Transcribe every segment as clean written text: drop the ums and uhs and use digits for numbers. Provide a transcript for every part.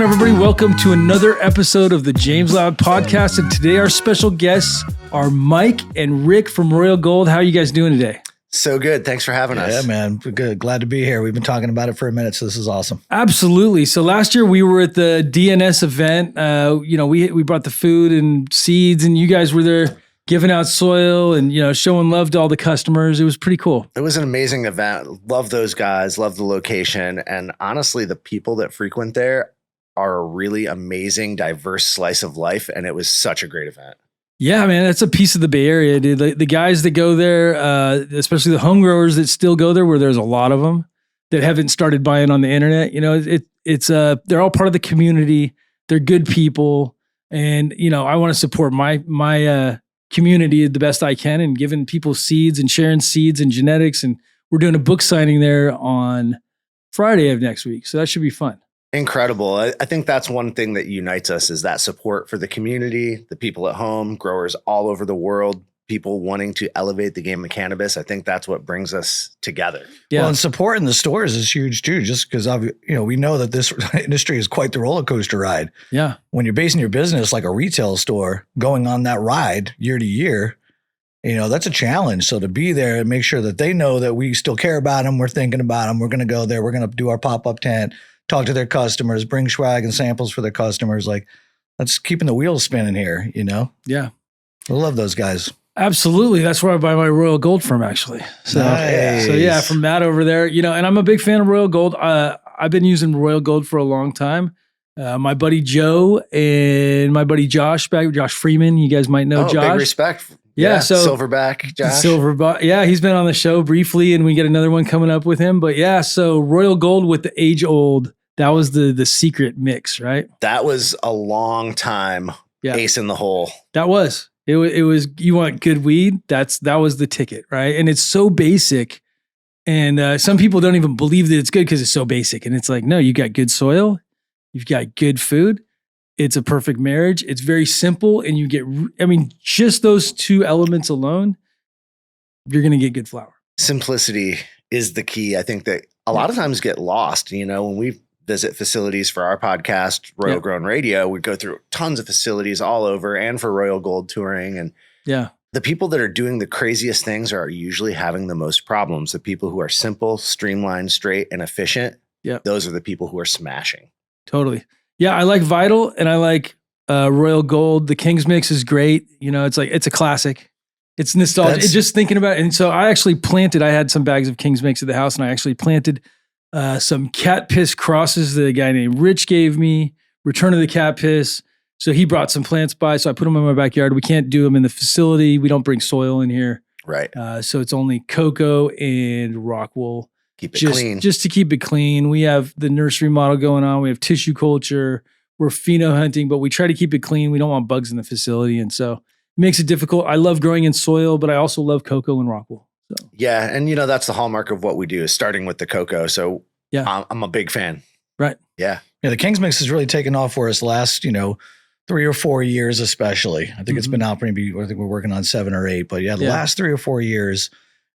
everybody? Welcome to another episode of the James Loud Podcast. And today our special guests are Mike and Rick from Royal Gold. How are you guys doing today? So good. Thanks for having us. Yeah, man. Good. Glad to be here. We've been talking about it for a minute, so this is awesome. Absolutely. So last year we were at the DNS event. We brought the food and seeds, and you guys were there giving out soil and, showing love to all the customers. It was pretty cool. It was an amazing event. Love those guys. Love the location. And honestly, the people that frequent there are a really amazing, diverse slice of life. And it was such a great event. Yeah, man, that's a piece of the Bay Area, dude. The guys that go there, especially the home growers that still go there, where there's a lot of them that haven't started buying on the internet. They're all part of the community. They're good people, and I want to support my community the best I can, and giving people seeds and sharing seeds and genetics. And we're doing a book signing there on Friday of next week, so that should be fun. Incredible. I think that's one thing that unites us is that support for the community, the people at home, growers all over the world, people wanting to elevate the game of cannabis. I think that's what brings us together. Yeah. Well, and support in the stores is huge too, just because we know that this industry is quite the roller coaster ride. Yeah. When you're basing your business like a retail store, going on that ride year to year, that's a challenge. So to be there and make sure that they know that we still care about them, we're thinking about them, we're going to go there, we're going to do our pop-up tent, talk to their customers, bring swag and samples for their customers. Like, that's keeping the wheels spinning here, Yeah. I love those guys. Absolutely. That's where I buy my Royal Gold from, actually. So yeah, from Matt over there, and I'm a big fan of Royal Gold. I've been using Royal Gold for a long time. My buddy Joe and my buddy Josh Freeman, you guys might know Josh. Big respect. Yeah. So Silverback, Josh. Yeah, he's been on the show briefly, and we get another one coming up with him. But yeah, so Royal Gold with the age old, that was the secret mix, right? That was a long time ace in the hole. That was. It was, you want good weed? That was the ticket, right? And it's so basic. And some people don't even believe that it's good because it's so basic. And it's like, no, you got good soil. You've got good food. It's a perfect marriage. It's very simple. And you get, just those two elements alone, you're going to get good flower. Simplicity is the key. I think that a lot of times get lost. When we visit facilities for our podcast, Royal Grown Radio, we go through tons of facilities all over and for Royal Gold touring. And the people that are doing the craziest things are usually having the most problems. The people who are simple, streamlined, straight, and efficient, those are the people who are smashing. Totally. Yeah, I like Vital and I like Royal Gold. The King's Mix is great. It's a classic. It's nostalgic. Just thinking about it. And so I had some bags of King's Mix at the house, and I actually planted some cat piss crosses that a guy named Rich gave me, Return of the Cat Piss. So he brought some plants by, so I put them in my backyard. We can't do them in the facility. We don't bring soil in here. Right. So it's only cocoa and rock wool. Keep it clean. Just to keep it clean. We have the nursery model going on. We have tissue culture. We're pheno hunting, but we try to keep it clean. We don't want bugs in the facility. And so it makes it difficult. I love growing in soil, but I also love cocoa and rock wool. So. Yeah. And that's the hallmark of what we do is starting with the cocoa. So I'm a big fan. Right. Yeah. Yeah. The King's Mix has really taken off for us last, 3 or 4 years, especially. I think it's been out maybe, I think we're working on 7 or 8, but the last 3 or 4 years,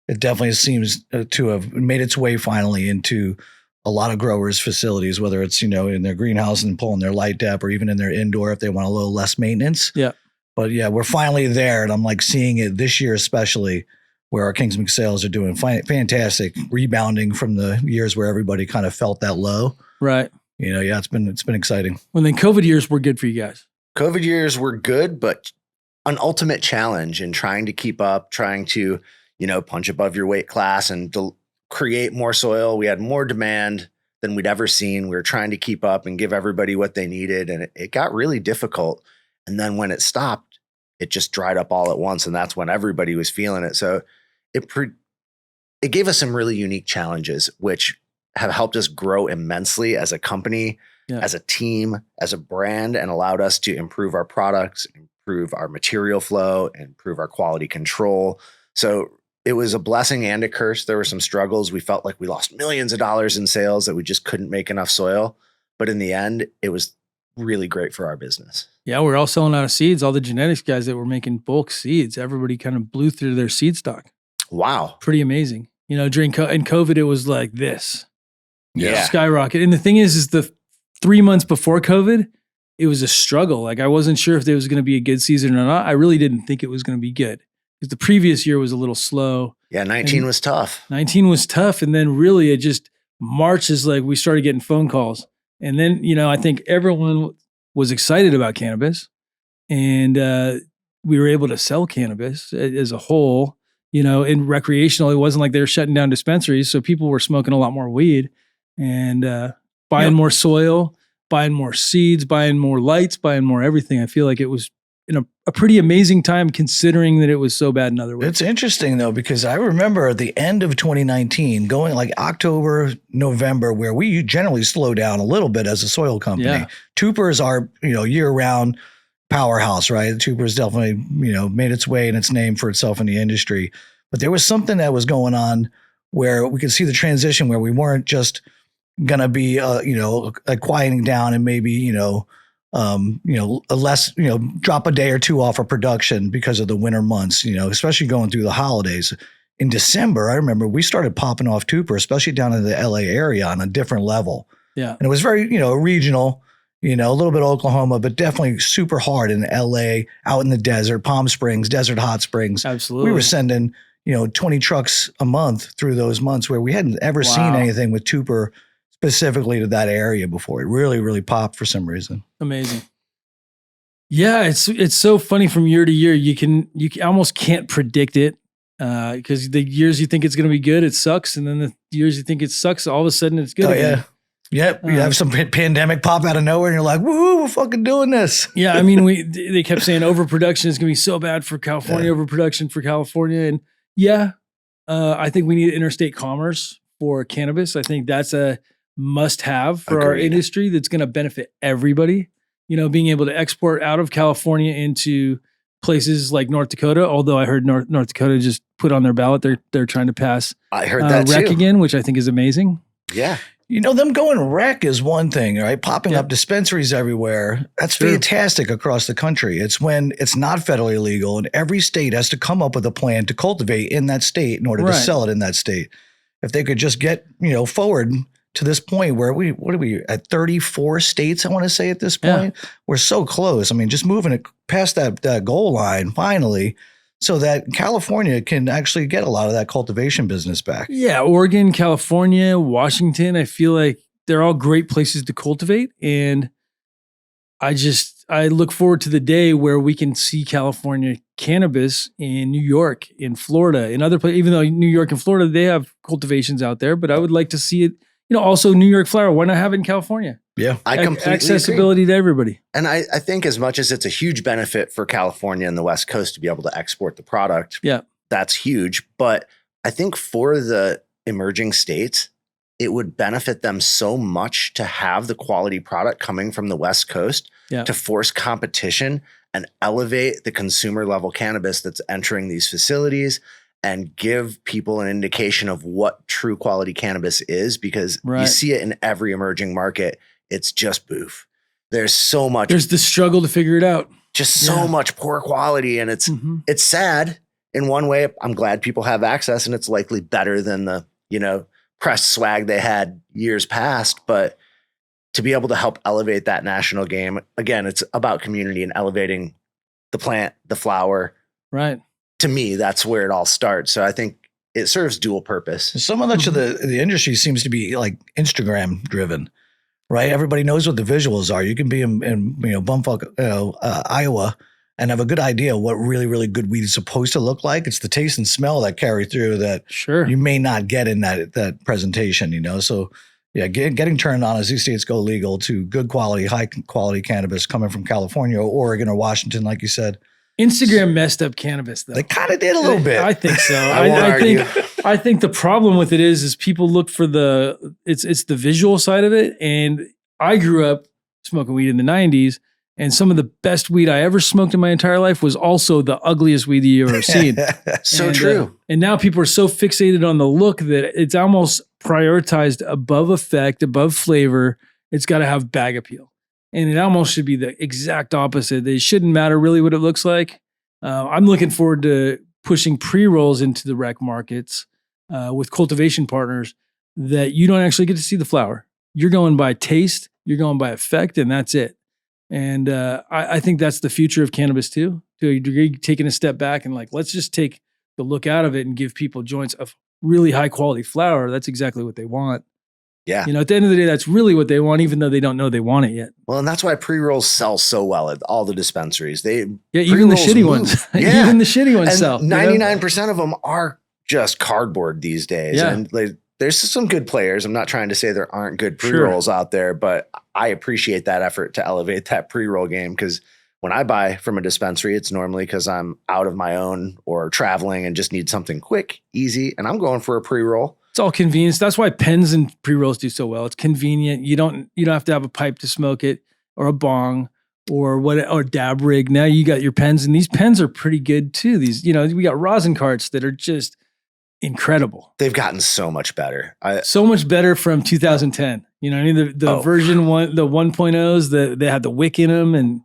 it definitely seems to have made its way finally into a lot of growers' facilities, whether it's, in their greenhouse and pulling their light dep or even in their indoor if they want a little less maintenance. Yeah. But we're finally there. And I'm like seeing it this year, especially where our King's Mix sales are doing fantastic, rebounding from the years where everybody kind of felt that low. Right. It's been exciting. Well, then COVID years were good for you guys. COVID years were good, but an ultimate challenge in trying to keep up, trying to, punch above your weight class and create more soil. We had more demand than we'd ever seen. We were trying to keep up and give everybody what they needed. And it got really difficult. And then when it stopped, it just dried up all at once. And that's when everybody was feeling it. So it gave us some really unique challenges, which have helped us grow immensely as a company, as a team, as a brand, and allowed us to improve our products, improve our material flow, and improve our quality control. So it was a blessing and a curse. There were some struggles. We felt like we lost millions of dollars in sales that we just couldn't make enough soil. But in the end, it was really great for our business. Yeah, we're all selling out of seeds. All the genetics guys that were making bulk seeds, everybody kind of blew through their seed stock. Wow. Pretty amazing. During in COVID, it was like this. Yeah. Skyrocket. And the thing is the 3 months before COVID, it was a struggle. Like I wasn't sure if there was going to be a good season or not. I really didn't think it was going to be good because the previous year was a little slow. Yeah, 19 was tough. 19 was tough. And then really it just, March is like we started getting phone calls. And then, I think everyone was excited about cannabis and we were able to sell cannabis as a whole, in recreational. It wasn't like they were shutting down dispensaries. So people were smoking a lot more weed and buying more soil, buying more seeds, buying more lights, buying more everything. I feel like it was in a pretty amazing time considering that it was so bad in other ways. It's interesting though, because I remember at the end of 2019, going like October, November, where we generally slow down a little bit as a soil company. Yeah. Tupers are, year-round powerhouse, right? Tupers definitely, made its way and its name for itself in the industry. But there was something that was going on where we could see the transition where we weren't just going to be, quieting down and maybe, a less, drop a day or two off of production because of the winter months, especially going through the holidays. In December, I remember we started popping off Tuper, especially down in the LA area on a different level. Yeah. And it was very, regional, a little bit of Oklahoma, but definitely super hard in LA, out in the desert, Palm Springs, Desert Hot Springs. Absolutely. We were sending, 20 trucks a month through those months where we hadn't ever seen anything with Tuper specifically to that area before. It really, really popped for some reason. Amazing. Yeah, it's so funny from year to year. You almost can't predict it because the years you think it's going to be good, it sucks, and then the years you think it sucks, all of a sudden it's good. Oh yeah, yep. You have some pandemic pop out of nowhere, and you're like, "Woo, we're fucking doing this." Yeah, I mean, they kept saying overproduction is going to be so bad for California, overproduction for California, and I think we need interstate commerce for cannabis. I think that's a must-have for our industry that's going to benefit everybody. Being able to export out of California into places like North Dakota, although I heard North Dakota just put on their ballot, they're trying to pass I heard that rec too. again, which I think is amazing. Yeah. Them going rec is one thing, right? Popping up dispensaries everywhere. That's fantastic across the country. It's when it's not federally legal and every state has to come up with a plan to cultivate in that state in order to sell it in that state. If they could just get, forward to this point where what are we at 34 states, I want to say at this point, we're so close. I mean, just moving it past that goal line finally, so that California can actually get a lot of that cultivation business back. Yeah. Oregon, California, Washington, I feel like they're all great places to cultivate. And I look forward to the day where we can see California cannabis in New York, in Florida, in other places, even though New York and Florida, they have cultivations out there, but I would like to see it, also New York flower. Why not have it in California? Yeah. I completely accessibility agree to everybody. And I think as much as it's a huge benefit for California and the West Coast to be able to export the product, that's huge. But I think for the emerging states, it would benefit them so much to have the quality product coming from the West Coast to force competition and elevate the consumer level cannabis that's entering these facilities and give people an indication of what true quality cannabis is, because you see it in every emerging market. It's just boof. There's so much. There's the struggle to figure it out. Just so much poor quality. And it's sad in one way. I'm glad people have access and it's likely better than the, pressed swag they had years past. But to be able to help elevate that national game, again, it's about community and elevating the plant, the flower. Right. To me, that's where it all starts. So I think it serves dual purpose. Some of much of the industry seems to be like Instagram driven, right? Everybody knows what the visuals are. You can be in bumfuck Iowa and have a good idea what really, really good weed is supposed to look like. It's the taste and smell that carry through that you may not get in that presentation, So yeah, getting turned on as these states go legal to good quality, high quality cannabis coming from California or Oregon or Washington, like you said. Instagram messed up cannabis, though. They kind of did a little bit. I think so. I think the problem with it is people look for it's the visual side of it. And I grew up smoking weed in the 90s, and some of the best weed I ever smoked in my entire life was also the ugliest weed that you ever seen. True. And now people are so fixated on the look that it's almost prioritized above effect, above flavor. It's got to have bag appeal. And it almost should be the exact opposite. It shouldn't matter really what it looks like. I'm looking forward to pushing pre-rolls into the rec markets with cultivation partners that you don't actually get to see the flower. You're going by taste You're going by effect, and that's it. And I think that's the future of cannabis too. To a degree, taking a step back and like, let's just take the look out of it and give people joints of really high quality flower. That's exactly what they want. Yeah. You know, at the end of the day, that's really what they want, even though they don't know they want it yet. Well, and that's why pre-rolls sell so well at all the dispensaries. Even the shitty ones. Yeah. Even the shitty ones and sell. 99% of them are just cardboard these days. Yeah. And there's some good players. I'm not trying to say there aren't good pre-rolls out there, but I appreciate that effort to elevate that pre-roll game, because when I buy from a dispensary, it's normally because I'm out of my own or traveling and just need something quick, easy, and I'm going for a pre-roll. It's all convenience. That's why pens and pre-rolls do so well. It's convenient. You don't have to have a pipe to smoke it, or a bong, or dab rig. Now you got your pens, and these pens are pretty good too. These, we got rosin carts that are just incredible. They've gotten so much better. So much better from 2010. The version 1, the 1.0s, they had the wick in them, and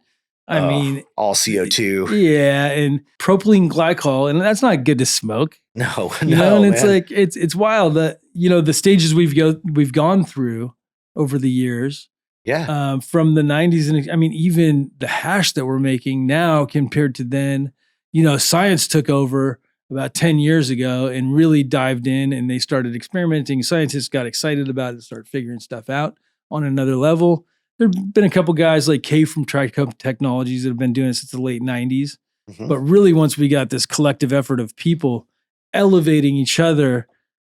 I mean, all CO2. Yeah, and propylene glycol, and that's not good to smoke. No, and it's man. Like it's wild that the stages we've gone through over the years. Yeah. From the 90s, and I mean, even the hash that we're making now compared to then, science took over about 10 years ago and really dived in, and they started experimenting. Scientists got excited about it and started figuring stuff out on another level. There have been a couple guys like Kay from Tricup Technologies that have been doing it since the late 90s. Mm-hmm. But really, once we got this collective effort of people elevating each other,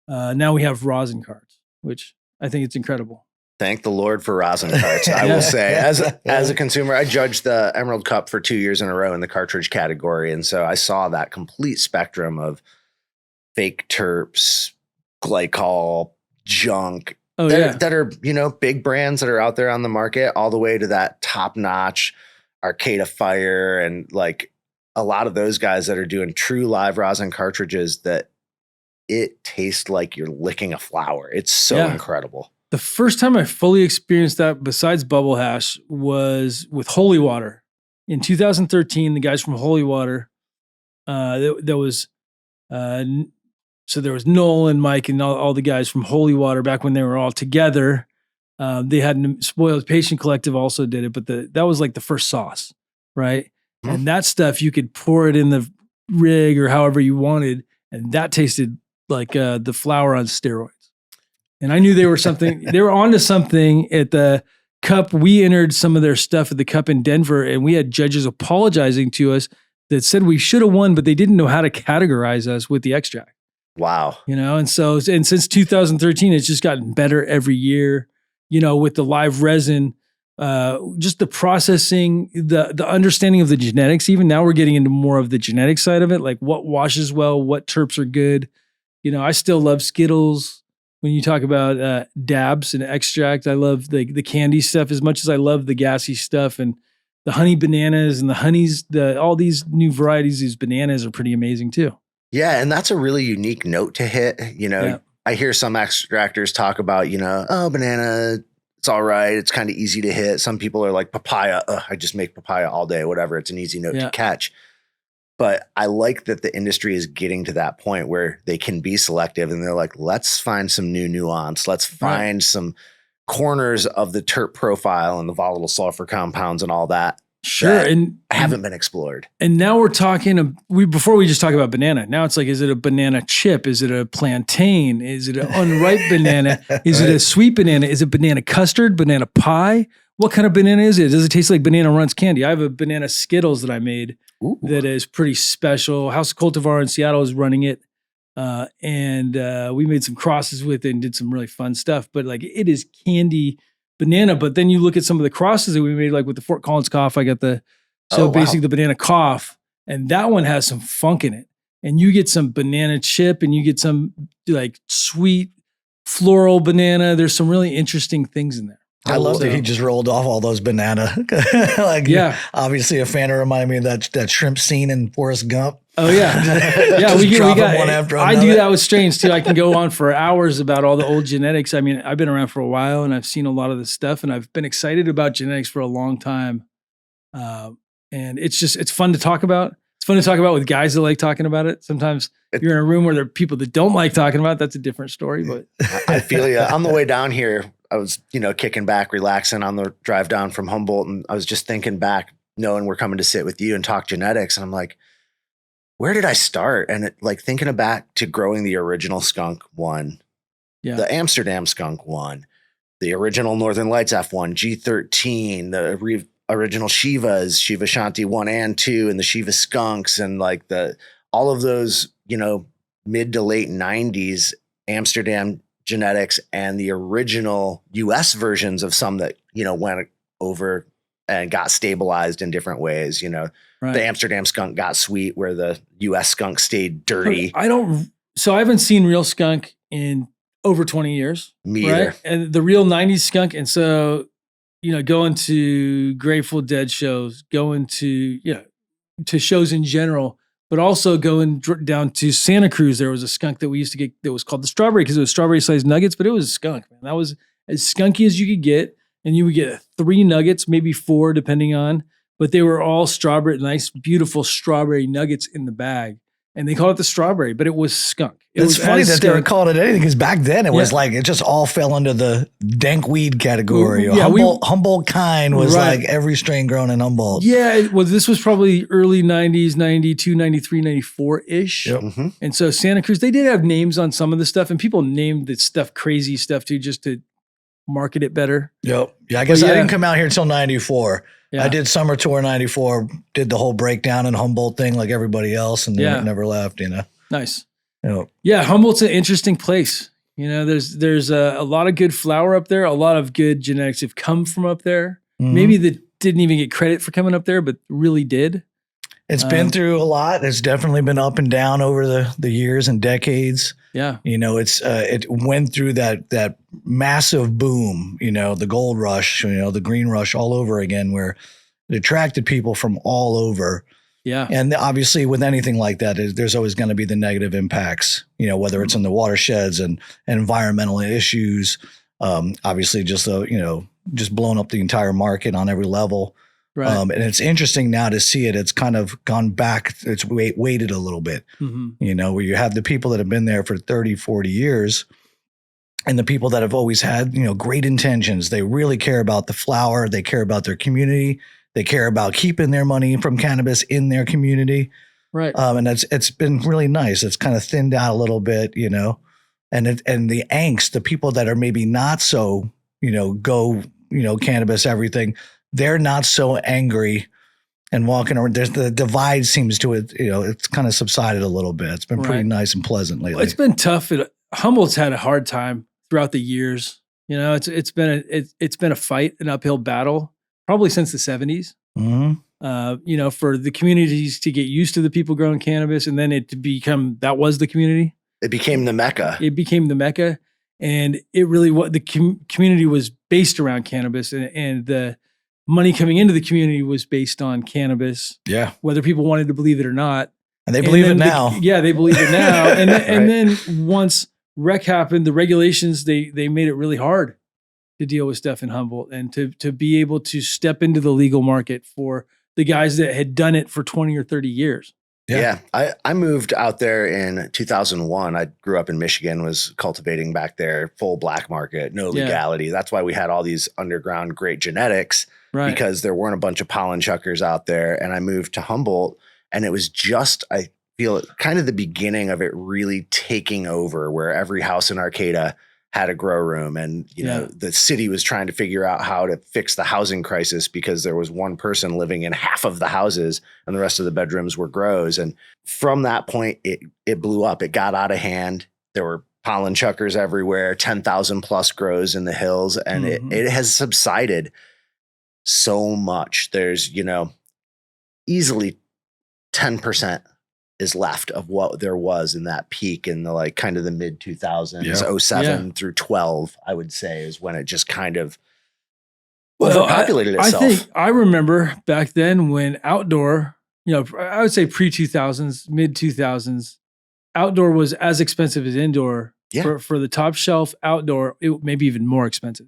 now we have rosin carts, which I think it's incredible. Thank the Lord for rosin carts. I will say, as a consumer, I judged the Emerald Cup for 2 years in a row in the cartridge category. And so I saw that complete spectrum of fake terps, glycol, junk, that are, big brands that are out there on the market, all the way to that top-notch Arcada Fire, and like a lot of those guys that are doing true live rosin cartridges that it tastes like you're licking a flower. It's so incredible. The first time I fully experienced that, besides bubble hash, was with Holy Water. In 2013, the guys from Holy Water, there was Noel and Mike and all the guys from Holy Water back when they were all together. They had Spoiled Patient Collective also did it, but that was like the first sauce, right? Mm-hmm. And that stuff, you could pour it in the rig or however you wanted, and that tasted like the flower on steroids. And I knew they were onto something at the Cup. We entered some of their stuff at the Cup in Denver, and we had judges apologizing to us that said we should have won, but they didn't know how to categorize us with the extract. Wow. And since 2013, it's just gotten better every year, with the live resin, just the processing, the understanding of the genetics. Even now we're getting into more of the genetic side of it, like what washes well, what terps are good. I still love Skittles. When you talk about dabs and extract, I love the candy stuff as much as I love the gassy stuff, and the honey bananas and the honeys, all these new varieties, these bananas are pretty amazing too. Yeah. And that's a really unique note to hit. I hear some extractors talk about, banana, it's all right. It's kind of easy to hit. Some people are like papaya. I just make papaya all day, whatever. It's an easy note to catch. But I like that the industry is getting to that point where they can be selective, and they're like, let's find some new nuance. Let's find some corners of the terp profile and the volatile sulfur compounds and all that. Sure. And haven't been explored. And now we're talking, before we just talk about banana, now it's like, is it a banana chip? Is it a plantain? Is it an unripe banana? Is it a sweet banana? Is it banana custard, banana pie? What kind of banana is it? Does it taste like Banana Runts candy? I have a banana Skittles that I made that is pretty special. House of Cultivar in Seattle is running it. And we made some crosses with it and did some really fun stuff. But like, it is candy banana. But then you look at some of the crosses that we made, like with the Fort Collins cough, I got basically the banana cough, and that one has some funk in it. And you get some banana chip, and you get some like sweet floral banana. There's some really interesting things in there. I love that he just rolled off all those banana. Obviously a fan. It reminded me of that shrimp scene in Forrest Gump. Oh yeah. we got one after another. I do that with strains too. I can go on for hours about all the old genetics. I mean, I've been around for a while, and I've seen a lot of this stuff, and I've been excited about genetics for a long time. And it's fun to talk about. It's fun to talk about with guys that like talking about it. Sometimes you're in a room where there are people that don't like talking about it. That's a different story. But I feel you. On the way down here, I was, kicking back, relaxing on the drive down from Humboldt. And I was just thinking back, knowing we're coming to sit with you and talk genetics. And I'm like, where did I start? And thinking back to growing the original skunk one, the Amsterdam skunk one, the original Northern Lights F1, G13, the original Shivas, Shiva Shanti 1 and 2, and the Shiva skunks, and all of those, mid to late 90s Amsterdam genetics, and the original US versions of some that, went over and got stabilized in different ways. The Amsterdam skunk got sweet where the US skunk stayed dirty. So I haven't seen real skunk in over 20 years. Me either. And the real 90s skunk. And so, going to Grateful Dead shows, going to, to shows in general, but also going down to Santa Cruz. There was a skunk that we used to get that was called the strawberry because it was strawberry sized nuggets, but it was a skunk, man. That was as skunky as you could get. And you would get 3 nuggets, maybe 4, depending on, but they were all strawberry, nice, beautiful strawberry nuggets in the bag. And they called it the strawberry, but it was skunk. It's funny that they were calling it anything because back then it was it just all fell under the dank weed category. Yeah, Humboldt kind was like every strain grown in Humboldt. Yeah, this was probably early 90s, 92, 93, 94-ish. Yep. Mm-hmm. And so Santa Cruz, they did have names on some of the stuff, and people named the stuff crazy stuff too, just to market it better. Yep. Yeah, I guess I didn't come out here until 94. Yeah. I did summer tour 94, did the whole breakdown and Humboldt thing like everybody else, and then never left, Nice. Yep. Yeah, Humboldt's an interesting place. There's a lot of good flower up there. A lot of good genetics have come from up there. Mm-hmm. Maybe that didn't even get credit for coming up there, but really did. It's been through a lot. It's definitely been up and down over the years and decades. Yeah. It went through that massive boom, the gold rush, the green rush all over again, where it attracted people from all over. Yeah. And obviously with anything like that, there's always going to be the negative impacts, whether it's in the watersheds and environmental issues, obviously just blowing up the entire market on every level. Right. And it's interesting now to see it. It's kind of gone back. It's weighted a little bit, where you have the people that have been there for 30, 40 years and the people that have always had, great intentions. They really care about the flower. They care about their community. They care about keeping their money from cannabis in their community. Right. And it's been really nice. It's kind of thinned out a little bit, and the angst, the people that are maybe not so, cannabis, everything, they're not so angry and walking around. There's the divide seems to it, it's kind of subsided a little bit. It's been pretty nice and pleasant lately. Well, it's been tough. Humboldt's had a hard time throughout the years. It's been a fight, an uphill battle, probably since the 70s. Mm-hmm. For the communities to get used to the people growing cannabis, and then that was the community. It became the Mecca. And it really the community was based around cannabis, and the money coming into the community was based on cannabis. Yeah. Whether people wanted to believe it or not. And they believe it now. They believe it now. And then once rec happened, the regulations, they made it really hard to deal with stuff in Humboldt and to be able to step into the legal market for the guys that had done it for 20 or 30 years. Yeah. I moved out there in 2001. I grew up in Michigan, was cultivating back there, full black market, no legality. That's why we had all these underground great genetics, because there weren't a bunch of pollen chuckers out there. And I moved to Humboldt, and it was just, I feel kind of the beginning of it really taking over, where every house in Arcata had a grow room, and the city was trying to figure out how to fix the housing crisis because there was one person living in half of the houses and the rest of the bedrooms were grows. And from that point, it blew up. It got out of hand. There were pollen chuckers everywhere, 10,000 plus grows in the hills, and it has subsided so much. There's, easily 10% is left of what there was in that peak in the kind of the mid 2000s, 07 through 12, I would say, is when it just kind of populated itself. I think I remember back then when outdoor, I would say pre 2000s, mid 2000s, outdoor was as expensive as indoor. For the top shelf outdoor, it may be even more expensive.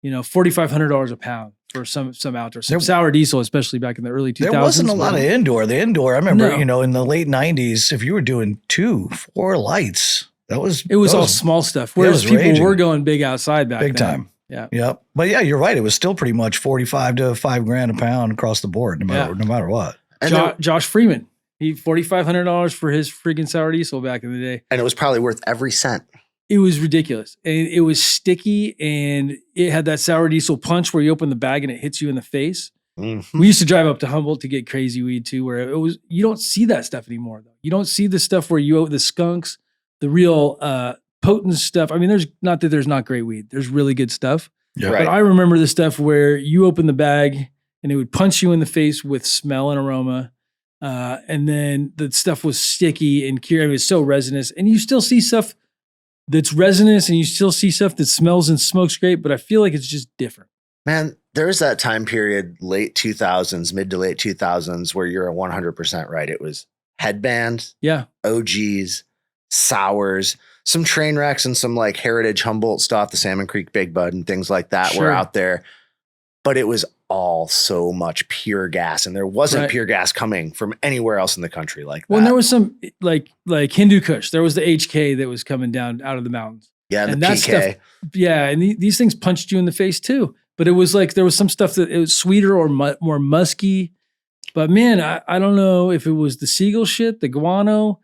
$4,500 a pound for some outdoor, some sour diesel, especially back in the early 2000s. There wasn't a lot of indoor. The indoor, I remember, in the late 90s, if you were doing 2-4 lights, it was all small stuff. Whereas people were going big outside back then. Big time. Yeah. Yep. But yeah, you're right. It was still pretty much 45 to $5,000 a pound across the board, no matter what. And Josh Freeman, he $4,500 for his freaking sour diesel back in the day. and it was probably worth every cent. It was ridiculous. And it was sticky and it had that sour diesel punch where you open the bag and it hits you in the face. Mhm. We used to drive up to Humboldt to get crazy weed too, where it was, you don't see that stuff anymore though. You don't see the stuff where the skunks, the real potent stuff. I mean, there's not that there's not great weed. There's really good stuff. Yeah. Right. But I remember the stuff where you open the bag and it would punch you in the face with smell and aroma. And then the stuff was sticky and it was so resinous. And you still see stuff that's resinous and you still see stuff that smells and smokes great, but I feel like it's just different. Man, there's that time period, late 2000s, mid to late 2000s, where you're 100% right. It was headbands, Yeah. OGs, sours, some train wrecks, and some like heritage Humboldt stuff, the Salmon Creek Big Bud and things like that were Sure. out there. But it was all so much pure gas, and there wasn't Right. pure gas coming from anywhere else in the country like that. Well, and there was some like Hindu Kush. There was the HK that was coming down out of the mountains. yeah, the and that PK. stuff- Yeah. And these things punched you in the face too. But it was like, there was some stuff that it was sweeter or more musky. But man, I don't know if it was the Seagull shit, the guano,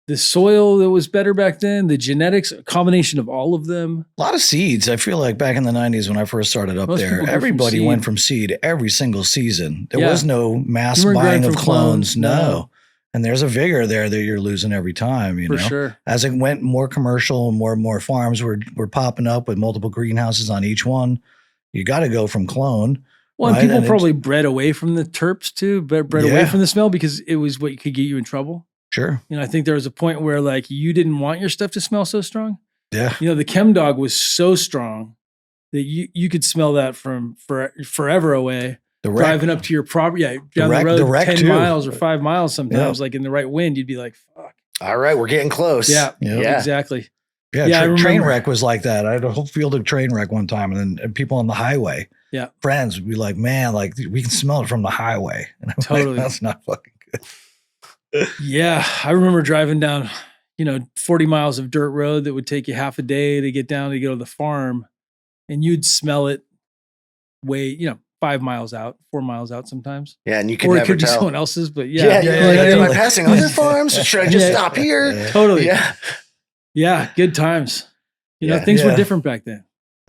the soil that was better back then, the genetics, a combination of all of them. A lot of seeds. I feel like back in the 90s when I first started up Most there, people go from everybody seed. went from seed every single season. There Yeah. was no mass You weren't buying growing of from clones. clones, No. no. And there's a vigor there that you're losing every time, you For know. sure. As it went more commercial and more farms were popping up with multiple greenhouses on each one, you got to go from clone. Well, and Right, people and probably bred away from the terps too, bred away Yeah. from the smell because it was what could get you in trouble. Sure. You know, I think there was a point where like you didn't want your stuff to smell so strong. Yeah. You know, the chem dog was so strong that you could smell that from forever away. The wreck. Driving up to your property, down wreck- the road the wreck 10 too. miles or 5 miles sometimes, Yeah. like in the right wind, you'd be like, fuck. All right, we're getting close. Yeah, Yeah. exactly. Yeah, Yeah, I train remember. wreck was like that. I had a whole field of train wreck one time, and people on the highway, Yeah. friends would be like, "Man, like we can smell it from the highway." And I'm Totally. like, "That's not fucking good." Yeah, I remember driving down, 40 miles of dirt road that would take you half a day to get down to go to the farm, and you'd smell it way, 5 miles out, 4 miles out sometimes. Yeah, and you can Or it never could be tell. someone else's, but Yeah, yeah. you're yeah, like, yeah, am I yeah. passing other farms? Should I just Yeah. stop here? Yeah. Totally. Yeah. Yeah, good times. Yeah. Things were Yeah. different back then.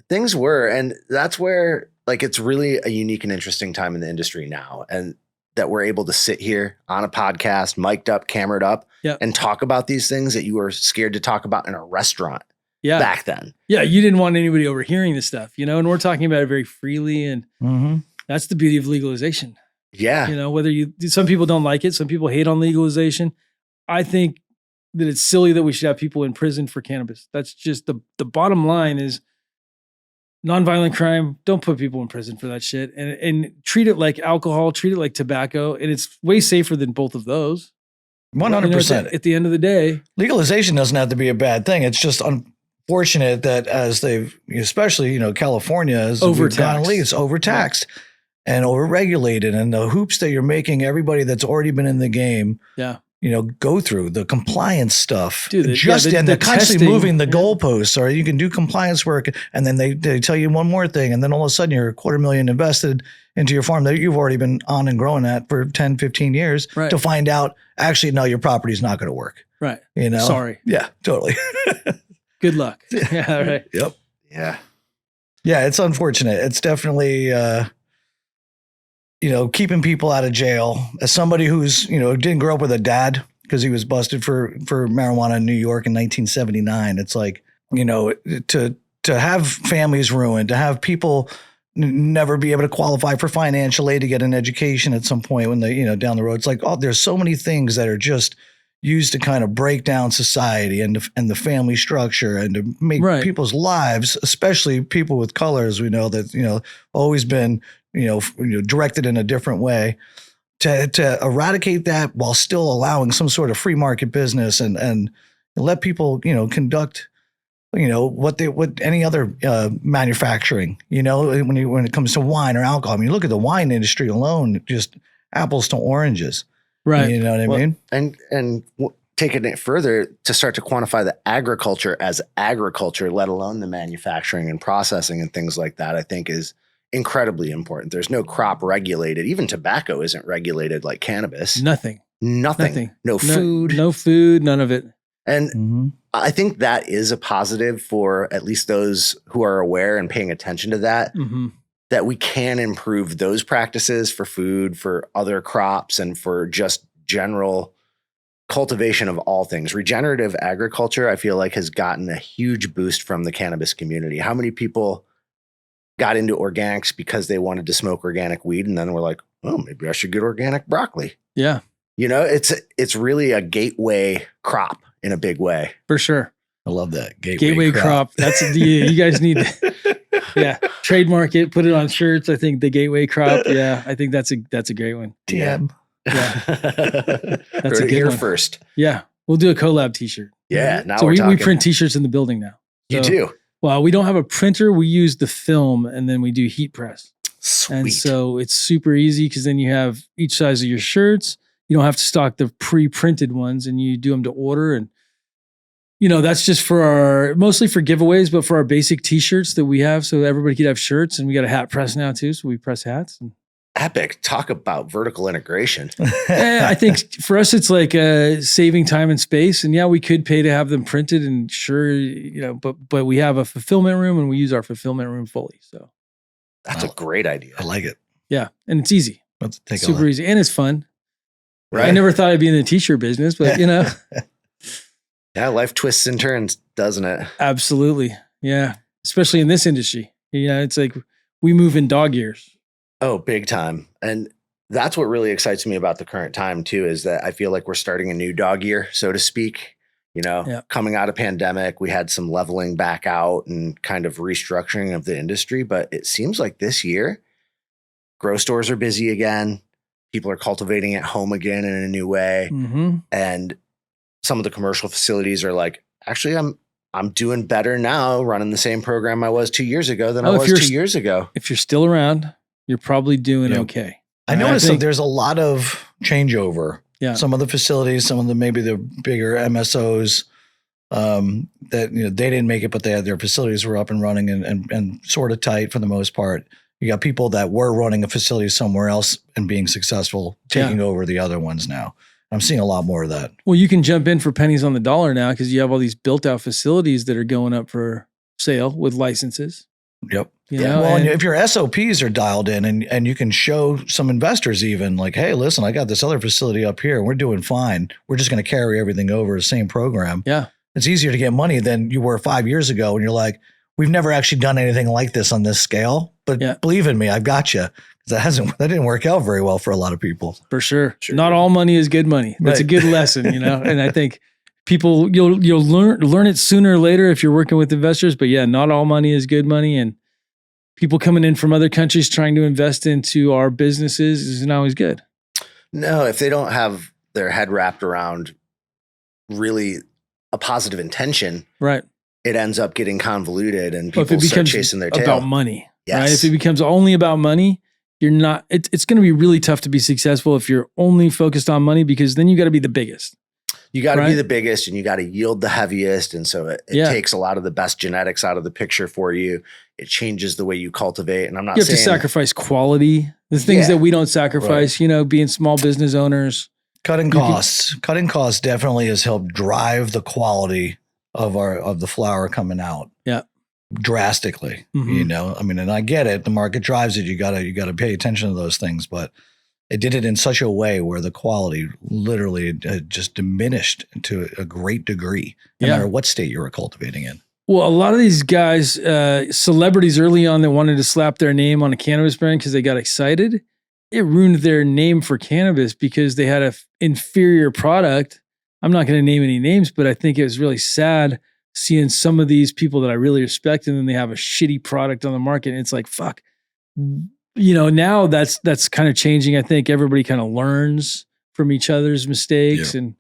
Things were, and that's where like it's really a unique and interesting time in the industry now, and that we're able to sit here on a podcast, mic'd up, camered up, Yeah. and talk about these things that you were scared to talk about in a restaurant Yeah. back then. Yeah, you didn't want anybody overhearing this stuff, and we're talking about it very freely, and Mm-hmm. that's the beauty of legalization. Yeah. Whether some people don't like it, some people hate on legalization. I think that it's silly that we should have people in prison for cannabis. That's just the bottom line is nonviolent crime. Don't put people in prison for that shit, and treat it like alcohol, treat it like tobacco, and it's way safer than both of those. 100%. At the end of the day, Legalization doesn't have to be a bad thing. It's just unfortunate that as they've, especially, California is Overtaxed. it's overtaxed and overregulated, and the hoops that you're making everybody that's already been in the game, yeah, go through the compliance stuff. Dude, and the they're constantly testing, moving the yeah. goalposts, or you can do compliance work, and then they tell you one more thing, and then all of a sudden you're $250,000 invested into your farm that you've already been on and growing at for 10, 15 years Right. to find out, actually, no, your property's not going to work. right. Sorry. Yeah, totally. Good luck. Yeah, right. Yep. Yeah. Yeah, it's unfortunate. It's definitely, keeping people out of jail. As somebody who's, didn't grow up with a dad because he was busted for marijuana in New York in 1979. It's like, to have families ruined, to have people never be able to qualify for financial aid to get an education at some point when they, down the road. It's like, there's so many things that are just used to kind of break down society and the family structure and to make Right. people's lives, especially people with color, as we know that, always been, directed in a different way, to eradicate that while still allowing some sort of free market business and let people, conduct, what any other manufacturing, when it comes to wine or alcohol. I mean, look at the wine industry alone, just apples to oranges. Right. You know what I Well, mean? And taking it further to start to quantify the agriculture as agriculture, let alone the manufacturing and processing and things like that, I think is incredibly important. There's no crop regulated. Even tobacco isn't regulated like cannabis. Nothing. No food. No food, none of it. And I think that is a positive for at least those who are aware and paying attention to that, that we can improve those practices for food, for other crops, and for just general cultivation of all things. Regenerative agriculture, I feel like, has gotten a huge boost from the cannabis community. How many people got into organics because they wanted to smoke organic weed and then were like, oh, maybe I should get organic broccoli. Yeah. You know, it's really a gateway crop in a big way. For sure. I love that. Gateway crop. That's you guys need to trademark it, put it on shirts. I think the gateway crop. Yeah. I think that's a great one. TM. Yeah. That's a good here one. First. Yeah. We'll do a collab t-shirt. Yeah. Now so we're we talking. print t-shirts in the building now. You do? Well, we don't have a printer. We use the film and then we do heat press. Sweet. And so it's super easy because then you have each size of your shirts. You don't have to stock the pre-printed ones and you do them to order. And, you know, that's just for mostly for giveaways, but for our basic t-shirts that we have. So everybody could have shirts, and we got a hat press now too. So we press hats. And Epic. Talk about vertical integration. I think for us, it's like saving time and space. And yeah, we could pay to have them printed, and sure, you know, but we have a fulfillment room and we use our fulfillment room fully. So that's a great idea. I like it. Yeah. And it's easy. Let's take super easy. And it's fun. Right. I never thought I'd be in the t-shirt business, but you know. Yeah. Life twists and turns, doesn't it? Absolutely. Yeah. Especially in this industry. You know, it's like we move in dog years. Oh, big time. And that's what really excites me about the current time too, is that I feel like we're starting a new dog year, so to speak. You know, coming out of pandemic, we had some leveling back out and kind of restructuring of the industry. But it seems like this year, grow stores are busy again. People are cultivating at home again in a new way. And some of the commercial facilities are like, actually, I'm doing better now running the same program I was 2 years ago than I was 2 years ago. If you're still around, you're probably doing okay. I noticed that there's a lot of changeover. Yeah. Some of the facilities, some of the maybe the bigger MSOs that, you know, they didn't make it, but they had their facilities were up and running and sort of tight for the most part. You got people that were running a facility somewhere else and being successful, taking over the other ones now. I'm seeing a lot more of that. Well, you can jump in for pennies on the dollar now because you have all these built out facilities that are going up for sale with licenses. Yep. You know, well, and if your SOPs are dialed in and you can show some investors even like, hey, listen, I got this other facility up here and we're doing fine. We're just going to carry everything over the same program. Yeah. It's easier to get money than you were 5 years ago. And you're like, we've never actually done anything like this on this scale, but believe in me, I've got you. That didn't work out very well for a lot of people. For sure. Not all money is good money. That's a good lesson, you know? And I think people, you'll learn it sooner or later if you're working with investors, but yeah, not all money is good money. And people coming in from other countries trying to invest into our businesses isn't always good. No, if they don't have their head wrapped around really a positive intention, right? It ends up getting convoluted and people start chasing their tail. About money, yes. Right? If it becomes only about money, you're not. It's going to be really tough to be successful if you're only focused on money, because then you got to be the biggest. You got to be the biggest and you got to yield the heaviest. And so it takes a lot of the best genetics out of the picture for you. It changes the way you cultivate. And I'm not saying you have to sacrifice quality. The things that we don't sacrifice, you know, being small business owners. Cutting costs definitely has helped drive the quality of the flower coming out. Yeah. Drastically, you know, I mean, and I get it. The market drives it. You gotta pay attention to those things, but it did it in such a way where the quality literally just diminished to a great degree, no matter what state you were cultivating in. Well, a lot of these guys, celebrities early on that wanted to slap their name on a cannabis brand because they got excited, it ruined their name for cannabis because they had an inferior product. I'm not going to name any names, but I think it was really sad seeing some of these people that I really respect, and then they have a shitty product on the market. And it's like, fuck. You know, now that's kind of changing. I think everybody kind of learns from each other's mistakes. And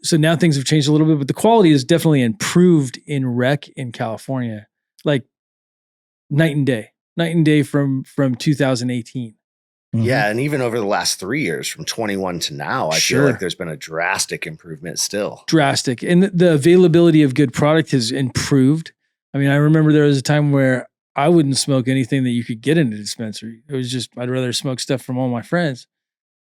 so now things have changed a little bit, but the quality is definitely improved in rec in California, like night and day from 2018. Yeah. And even over the last 3 years, from 21 to now, I feel like there's been a drastic improvement still. Drastic. And the availability of good product has improved. I mean, I remember there was a time where I wouldn't smoke anything that you could get in a dispensary. It was just, I'd rather smoke stuff from all my friends,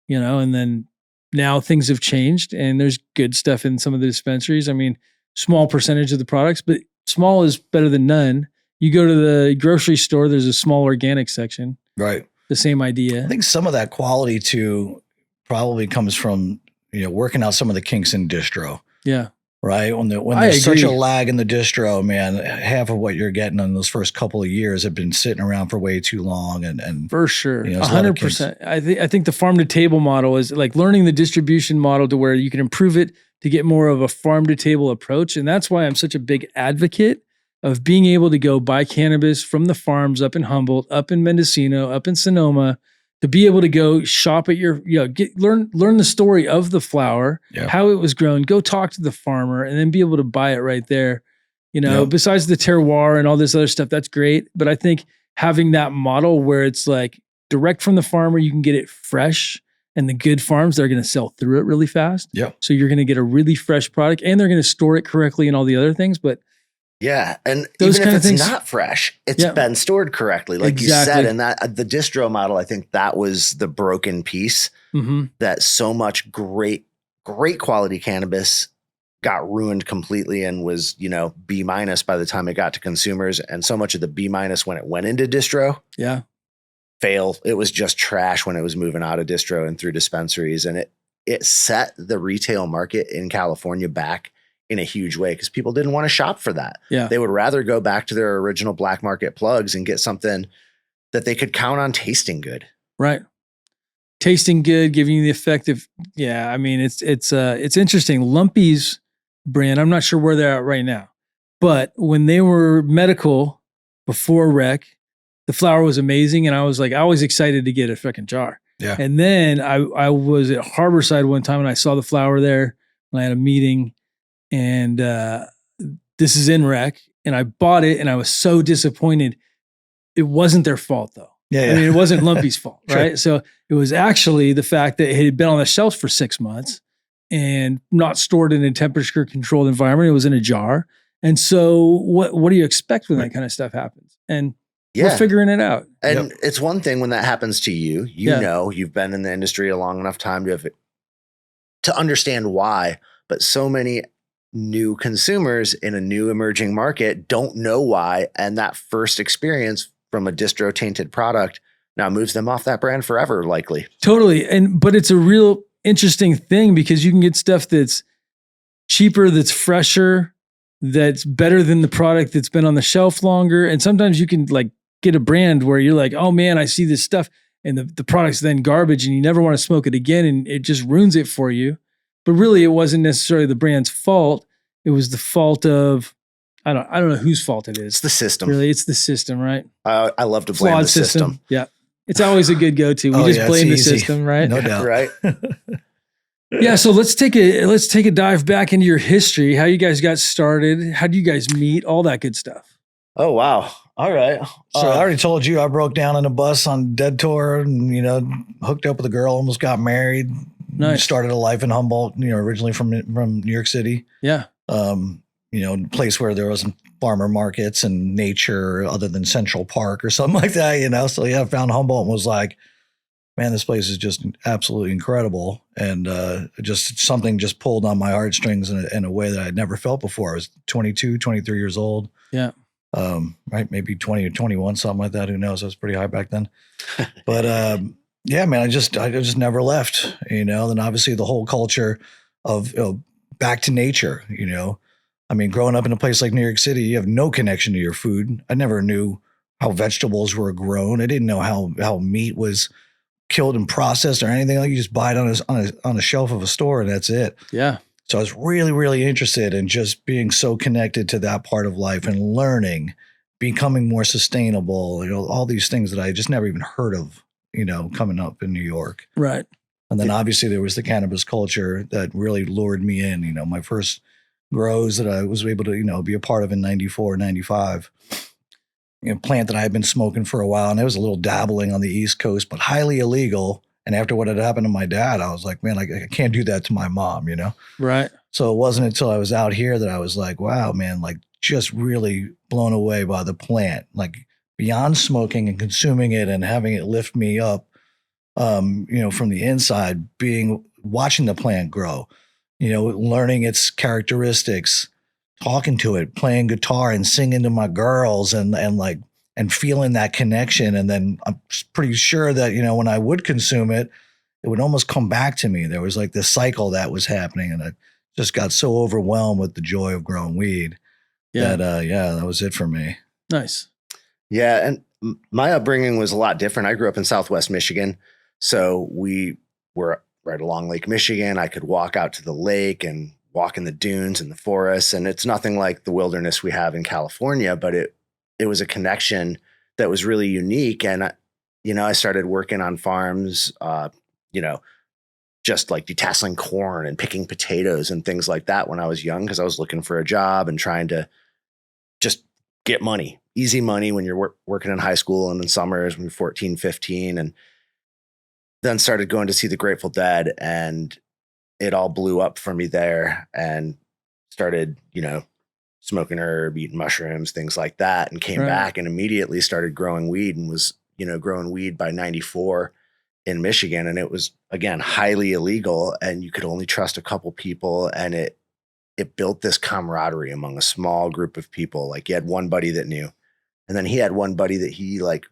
you know, and then now things have changed and there's good stuff in some of the dispensaries. I mean, small percentage of the products, but small is better than none. You go to the grocery store, there's a small organic section. Right. The same idea. I think some of that quality too probably comes from, you know, working out some of the kinks in distro. Yeah. Right. When there's such a lag in the distro, man, half of what you're getting in those first couple of years have been sitting around for way too long. And for sure, you know, 100%. I think the farm to table model is like learning the distribution model to where you can improve it to get more of a farm to table approach. And that's why I'm such a big advocate of being able to go buy cannabis from the farms up in Humboldt, up in Mendocino, up in Sonoma, to be able to go shop at your, you know, learn the story of the flower, how it was grown, go talk to the farmer, and then be able to buy it right there. You know, besides the terroir and all this other stuff, that's great. But I think having that model where it's like direct from the farmer, you can get it fresh, and the good farms, they're going to sell through it really fast. Yeah. So you're going to get a really fresh product, and they're going to store it correctly and all the other things. But yeah. And those even if it's things, not fresh, it's been stored correctly. Like you said, and that the distro model, I think that was the broken piece that so much great quality cannabis got ruined completely and was, you know, B- by the time it got to consumers. And so much of the B- when it went into distro, fail. It was just trash when it was moving out of distro and through dispensaries. And it set the retail market in California back in a huge way because people didn't want to shop for that. Yeah. They would rather go back to their original black market plugs and get something that they could count on tasting good. Right. Tasting good, giving you the effect of, I mean, it's interesting. Lumpy's brand, I'm not sure where they're at right now, but when they were medical before rec, the flower was amazing. And I was always excited to get a freaking jar. Yeah. And then I was at Harborside one time and I saw the flower there and I had a meeting. And this is in rec, and I bought it, and I was so disappointed. It wasn't their fault, though. I mean, it wasn't Lumpy's fault, right? So it was actually the fact that it had been on the shelves for 6 months and not stored in a temperature-controlled environment. It was in a jar. And so what do you expect when that kind of stuff happens? And we're figuring it out. And it's one thing when that happens to you. You know, you've been in the industry a long enough time to understand why, but so many new consumers in a new emerging market don't know why. And that first experience from a distro tainted product now moves them off that brand forever, likely. Totally. But it's a real interesting thing because you can get stuff that's cheaper, that's fresher, that's better than the product that's been on the shelf longer. And sometimes you can like get a brand where you're like, oh man, I see this stuff and the product's then garbage and you never want to smoke it again. And it just ruins it for you. But really, it wasn't necessarily the brand's fault. It was the fault of, I don't know whose fault it is. It's the system. Really, it's the system, right? I love to blame Flawed the system. Yeah. It's always a good go-to. We just blame the system, right? No doubt. Right. Yeah. So let's take a dive back into your history. How you guys got started? How do you guys meet? All that good stuff. Oh, wow. All right. So I already told you I broke down on a bus on Dead Tour and, you know, hooked up with a girl, almost got married. Nice. Started a life in Humboldt, you know, originally from New York City. Yeah. You know, a place where there wasn't farmer markets and nature other than Central Park or something like that, you know? So yeah, I found Humboldt and was like, man, this place is just absolutely incredible. And just something just pulled on my heartstrings in a way that I'd never felt before. I was 22, 23 years old. Yeah. Right. Maybe 20 or 21, something like that. Who knows? I was pretty high back then. But yeah, man, I just never left, you know. Then obviously the whole culture of, you know, back to nature, you know. I mean, growing up in a place like New York City, you have no connection to your food. I never knew how vegetables were grown. I didn't know how meat was killed and processed or anything. Like you just buy it on a shelf of a store and that's it. Yeah. So I was really, really interested in just being so connected to that part of life and learning, becoming more sustainable, you know, all these things that I just never even heard of, you know, coming up in New York. Right. And then obviously there was the cannabis culture that really lured me in. You know, my first grows that I was able to, you know, be a part of in 94, 95. plant that I had been smoking for a while, and it was a little dabbling on the East Coast, but highly illegal. And after what had happened to my dad, I was like, man, I can't do that to my mom, Right. So it wasn't until I was out here that I was like, wow, man, like just really blown away by the plant, like beyond smoking and consuming it and having it lift me up, from the inside, watching the plant grow, learning its characteristics, talking to it, playing guitar and singing to my girls and feeling that connection. And then I'm pretty sure that, when I would consume it, it would almost come back to me. There was like this cycle that was happening, and I just got so overwhelmed with the joy of growing weed that was it for me. Nice. Yeah. And my upbringing was a lot different. I grew up in Southwest Michigan. So we were right along Lake Michigan. I could walk out to the lake and walk in the dunes and the forests. And it's nothing like the wilderness we have in California, but it was a connection that was really unique. And, I started working on farms, just like detasseling corn and picking potatoes and things like that when I was young, because I was looking for a job and trying to just get money, easy money when you're working in high school and in summers when you're 14, 15. And then started going to see the Grateful Dead, and it all blew up for me there, and started, smoking herb, eating mushrooms, things like that, and came back and immediately started growing weed, and was, growing weed by 94 in Michigan. And it was, again, highly illegal, and you could only trust a couple people. And it built this camaraderie among a small group of people. Like, you had one buddy that knew, and then he had one buddy that he like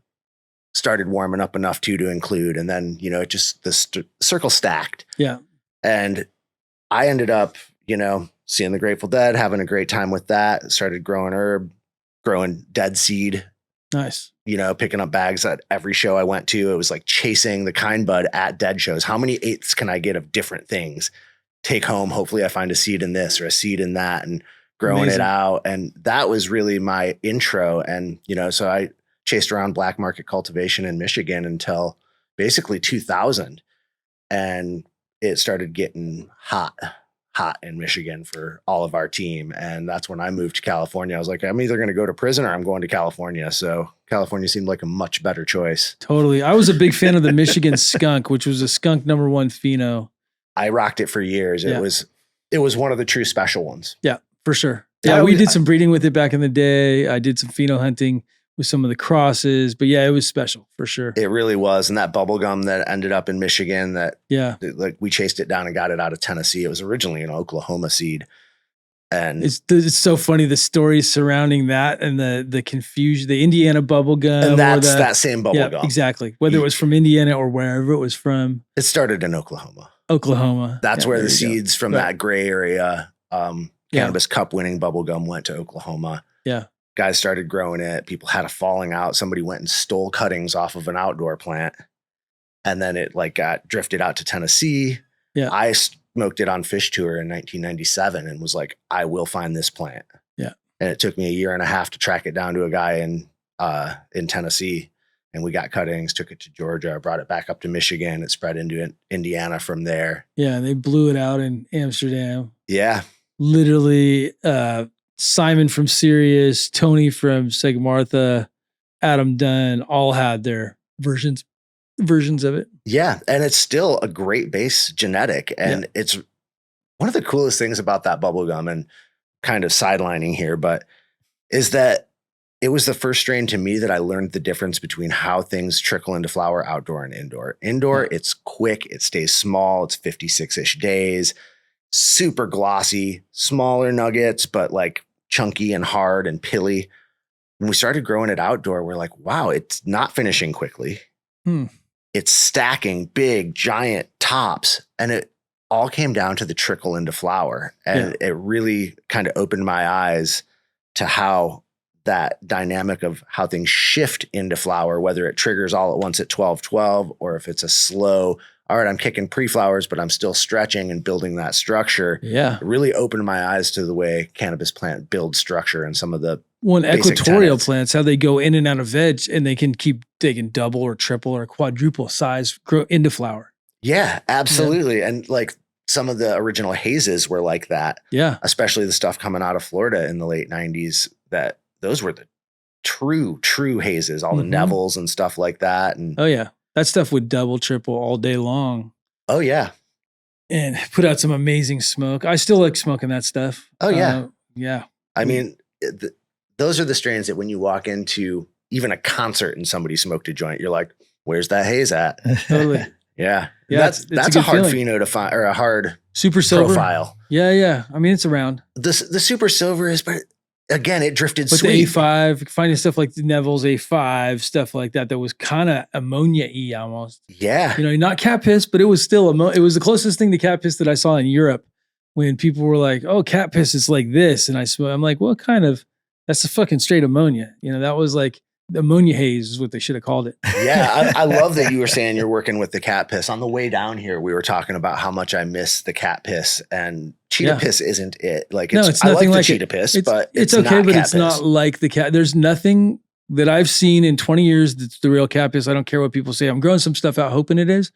started warming up enough to include. And then, it just, the circle stacked. Yeah. And I ended up, seeing the Grateful Dead, having a great time with that, started growing herb, growing dead seed. Nice. Picking up bags at every show I went to. It was like chasing the kind bud at dead shows. How many eighths can I get of different things? Take home. Hopefully I find a seed in this or a seed in that, and growing it out. And that was really my intro. And, so I chased around black market cultivation in Michigan until basically 2000. And it started getting hot in Michigan for all of our team. And that's when I moved to California. I was like, I'm either going to go to prison or I'm going to California. So California seemed like a much better choice. Totally. I was a big fan of the Michigan skunk, which was a skunk #1 pheno. I rocked it for years. Yeah. It was one of the true special ones. Yeah, for sure. Yeah, we did some breeding with it back in the day. I did some pheno hunting with some of the crosses, but yeah, it was special for sure. It really was. And that bubble gum that ended up in Michigan, like we chased it down and got it out of Tennessee. It was originally an Oklahoma seed. And it's so funny, the stories surrounding that and the confusion, the Indiana bubble gum. And that's that same bubble gum. Exactly. Whether it was from Indiana or wherever it was from. It started in Oklahoma. That's where the seeds from that gray area, cannabis cup winning bubble gum went to Oklahoma. Yeah. Guys started growing it. People had a falling out. Somebody went and stole cuttings off of an outdoor plant. And then it like got drifted out to Tennessee. Yeah. I smoked it on Fish Tour in 1997 and was like, I will find this plant. Yeah. And it took me a year and a half to track it down to a guy in Tennessee. And we got cuttings, took it to Georgia, brought it back up to Michigan. It spread into Indiana from there. Yeah. They blew it out in Amsterdam. Yeah. Literally, Simon from Sirius, Tony from Segmartha, Adam Dunn, all had their versions of it. Yeah. And it's still a great base genetic. And it's one of the coolest things about that bubble gum, and kind of sidelining here, but is that it was the first strain to me that I learned the difference between how things trickle into flower outdoor and indoor. Indoor, it's quick, it stays small, it's 56-ish days, super glossy, smaller nuggets, but like chunky and hard and pilly. When we started growing it outdoor, we're like, wow, it's not finishing quickly. It's stacking big, giant tops. And it all came down to the trickle into flower. And it really kind of opened my eyes to how that dynamic of how things shift into flower, whether it triggers all at once at 12-12, or if it's a slow, all right, I'm kicking pre-flowers, but I'm still stretching and building that structure. Yeah. It really opened my eyes to the way cannabis plant builds structure and some of the equatorial plants, how they go in and out of veg, and they can double or triple or quadruple size, grow into flower. Yeah, absolutely. Yeah. And like some of the original hazes were like that. Yeah. Especially the stuff coming out of Florida in the late 90s, that those were the true hazes, all the Neville's and stuff like that. And oh yeah, that stuff would double, triple all day long. Oh yeah. And put out some amazing smoke. I still like smoking that stuff. Oh yeah. Yeah. I mean, those are the strains that when you walk into even a concert and somebody smoked a joint, you're like, where's that haze at? Totally. Yeah. Yeah. That's a hard pheno to find, or a hard super silver profile. Yeah. Yeah. I mean, it's around. The super silver is, but again, it drifted but sweet. The A5, finding stuff like the Neville's A5, stuff like that was kind of ammonia-y almost. Yeah. You know, not cat piss, but it was still, it was the closest thing to cat piss that I saw in Europe when people were like, oh, cat piss is like this. And I'm like, what kind of, that's the fucking straight ammonia. You know, that was like, the ammonia haze is what they should have called it. Yeah. I love that you were saying you're working with the cat piss. On the way down here, we were talking about how much I miss the cat piss, and cheetah piss isn't it. Like, it's I nothing like like the cheetah piss, but it's okay, not but cat it's piss. not like the cat. There's nothing that I've seen in 20 years that's the real cat piss. I don't care what people say. I'm growing some stuff out hoping it is,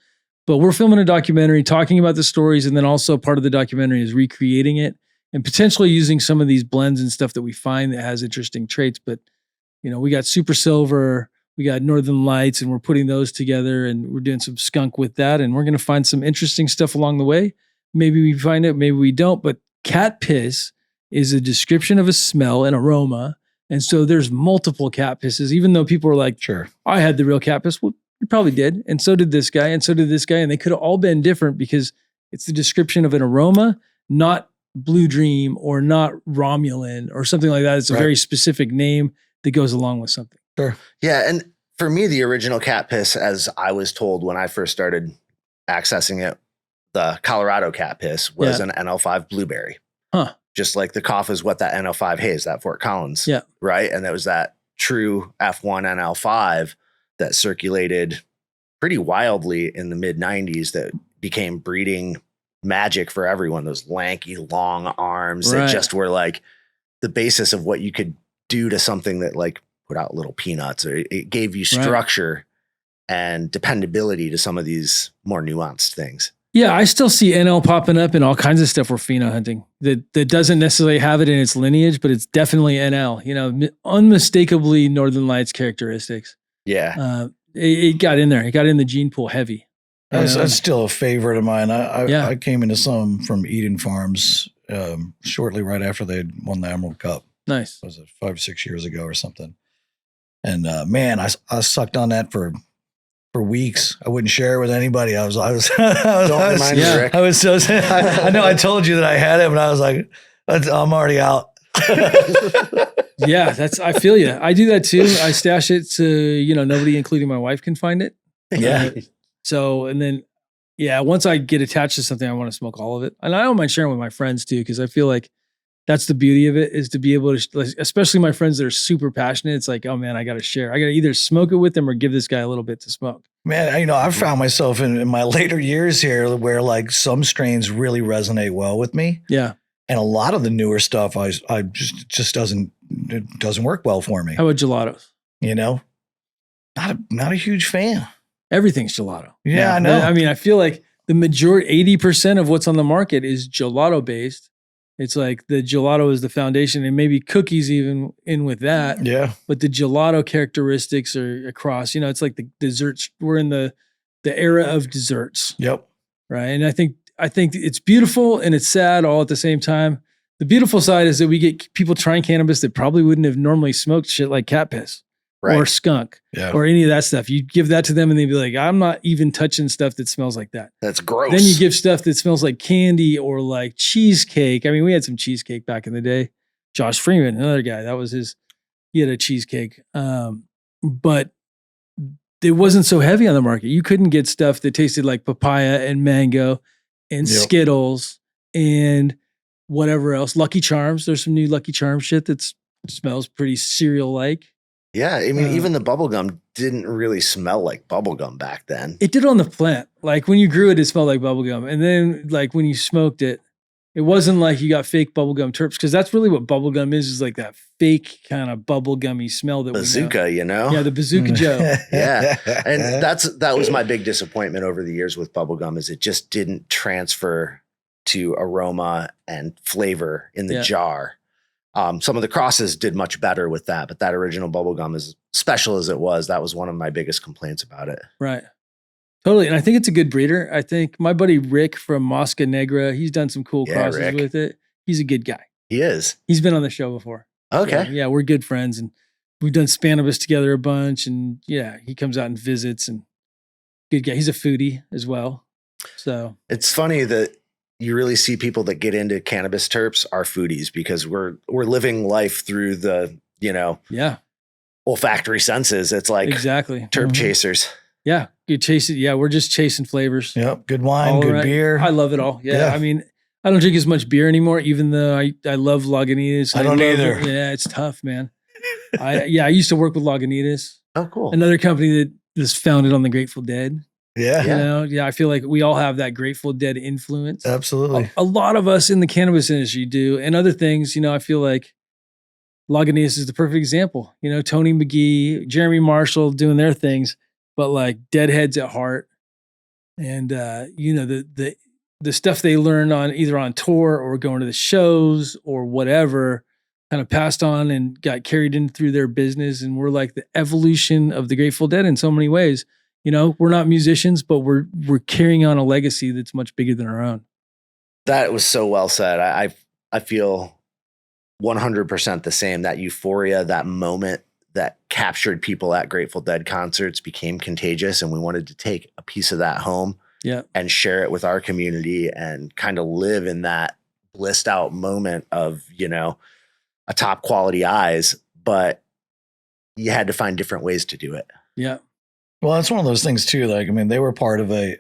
but we're filming a documentary talking about the stories. And then also part of the documentary is recreating it and potentially using some of these blends and stuff that we find that has interesting traits. But, you know, we got super silver, we got Northern Lights, and we're putting those together and we're doing some skunk with that. And we're going to find some interesting stuff along the way. Maybe we find it, maybe we don't. But cat piss is a description of a smell and aroma. And so there's multiple cat pisses, even though people are like, sure, I had the real cat piss. Well, you probably did. And so did this guy. And so did this guy. And they could have all been different because it's the description of an aroma, not Blue Dream or not Romulan or something like that. It's a very specific name that goes along with something. Sure. Yeah. And for me, the original cat piss, as I was told when I first started accessing it, the Colorado cat piss was an NL5 blueberry. Huh. Just like the cough is what that NL5 haze, that Fort Collins. Yeah. Right. And that was that true F1 NL5 that circulated pretty wildly in the mid 90s that became breeding magic for everyone. Those lanky, long arms that just were like the basis of what you could do to something that like put out little peanuts, or it gave you structure and dependability to some of these more nuanced things. Yeah, I still see NL popping up in all kinds of stuff we're pheno hunting that doesn't necessarily have it in its lineage, but it's definitely NL, you know, unmistakably Northern Lights characteristics. Yeah. It got in there. It got in the gene pool heavy. That's still a favorite of mine. I came into some from Eden Farms shortly right after they had won the Emerald Cup. Nice. Was it 5 or 6 years ago or something? And man, I sucked on that for weeks. I wouldn't share it with anybody. I was Don't remind me, Rick. I was so I know I told you that I had it, but I was like, I'm already out. Yeah, I feel you. I do that too. I stash it so, you know, nobody, including my wife, can find it. Yeah. And then, once I get attached to something, I want to smoke all of it. And I don't mind sharing with my friends too, because I feel like that's the beauty of it, is to be able to, especially my friends that are super passionate. It's like, oh man, I got to share. I got to either smoke it with them or give this guy a little bit to smoke. Man, you know, I've found myself in my later years here where like some strains really resonate well with me. Yeah. And a lot of the newer stuff, I just doesn't work well for me. How about gelatos? You know, not a huge fan. Everything's gelato. Yeah, I know. I mean, I feel like the majority, 80% of what's on the market is gelato based. It's like the gelato is the foundation, and maybe cookies even in with that. Yeah. But the gelato characteristics are across, you know, it's like the desserts. We're in the era of desserts. Yep. Right. And I think it's beautiful and it's sad all at the same time. The beautiful side is that we get people trying cannabis that probably wouldn't have normally smoked shit like cat piss or skunk or any of that stuff. You give that to them and they'd be like, I'm not even touching stuff that smells like that. That's gross. Then you give stuff that smells like candy or like cheesecake. I mean, we had some cheesecake back in the day. Josh Freeman, another guy, he had a cheesecake. But it wasn't so heavy on the market. You couldn't get stuff that tasted like papaya and mango and Skittles and whatever else. Lucky Charms. There's some new Lucky Charms shit that smells pretty cereal-like. Yeah, I mean, even the bubblegum didn't really smell like bubblegum back then. It did on the plant. Like when you grew it, it smelled like bubblegum. And then like when you smoked it, it wasn't like you got fake bubblegum terps, because that's really what bubblegum is like that fake kind of bubblegummy smell that Bazooka, you know? Yeah, the Bazooka Joe. Yeah. And that was my big disappointment over the years with bubblegum, is it just didn't transfer to aroma and flavor in the jar. Some of the crosses did much better with that, but that original bubble gum, as special as it was, that was one of my biggest complaints about it. Right. Totally. And I think it's a good breeder. I think my buddy Rick from Mosca Negra, he's done some cool crosses Rick. with it. He's a good guy. He is. He's been on the show before. Okay. So, yeah, we're good friends and we've done Spanibus together a bunch. And yeah, he comes out and visits and good guy. He's a foodie as well. So it's funny that you really see people that get into cannabis terps are foodies because we're living life through the, olfactory senses. It's like exactly terp chasers. Yeah. Good chasing. Yeah. We're just chasing flavors. Yep. Good wine, good beer. I love it all. Yeah. I mean, I don't drink as much beer anymore, even though I love Lagunitas. I don't either. Yeah. It's tough, man. I used to work with Lagunitas. Oh, cool. Another company that was founded on the Grateful Dead. Yeah. I feel like we all have that Grateful Dead influence. Absolutely. A lot of us in the cannabis industry do. And other things, I feel like Lagunitas is the perfect example. Tony McGee, Jeremy Marshall doing their things, but like deadheads at heart. And, the stuff they learn on either on tour or going to the shows or whatever kind of passed on and got carried in through their business. And we're like the evolution of the Grateful Dead in so many ways. We're not musicians, but we're carrying on a legacy that's much bigger than our own. That was so well said. I feel 100% the same. That euphoria, that moment that captured people at Grateful Dead concerts became contagious, and we wanted to take a piece of that home and share it with our community and kind of live in that blissed out moment of, a top quality eyes, but you had to find different ways to do it. Yeah. Well, it's one of those things too. Like, I mean, they were part of a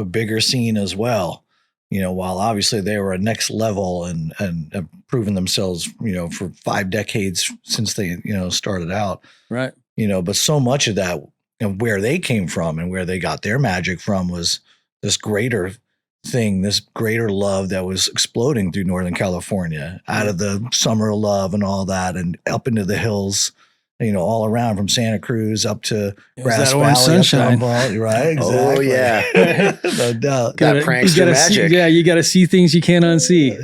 bigger scene as well. While obviously they were a next level and have proven themselves, for 5 decades since they, started out. Right. But so much of that, where they came from and where they got their magic from was this greater thing, this greater love that was exploding through Northern California, out of the summer of love and all that, and up into the hills. All around from Santa Cruz up to Grass Valley, sunshine, right? Exactly. Oh yeah, no doubt. That prankster magic. You got to see things you can't unsee.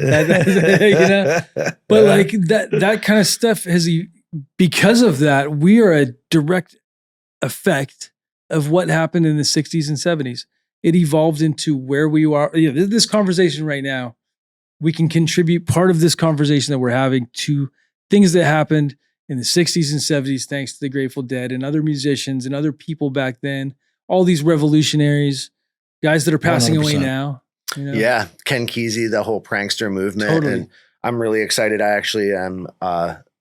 But like that kind of stuff has, because of that, we are a direct effect of what happened in the 60s and 70s. It evolved into where we are. This conversation right now, we can contribute part of this conversation that we're having to things that happened in the 60s and 70s, thanks to the Grateful Dead and other musicians and other people back then, all these revolutionaries, guys that are passing 100%. Away now. Yeah, Ken Kesey, the whole prankster movement. Totally. And I'm really excited. I actually am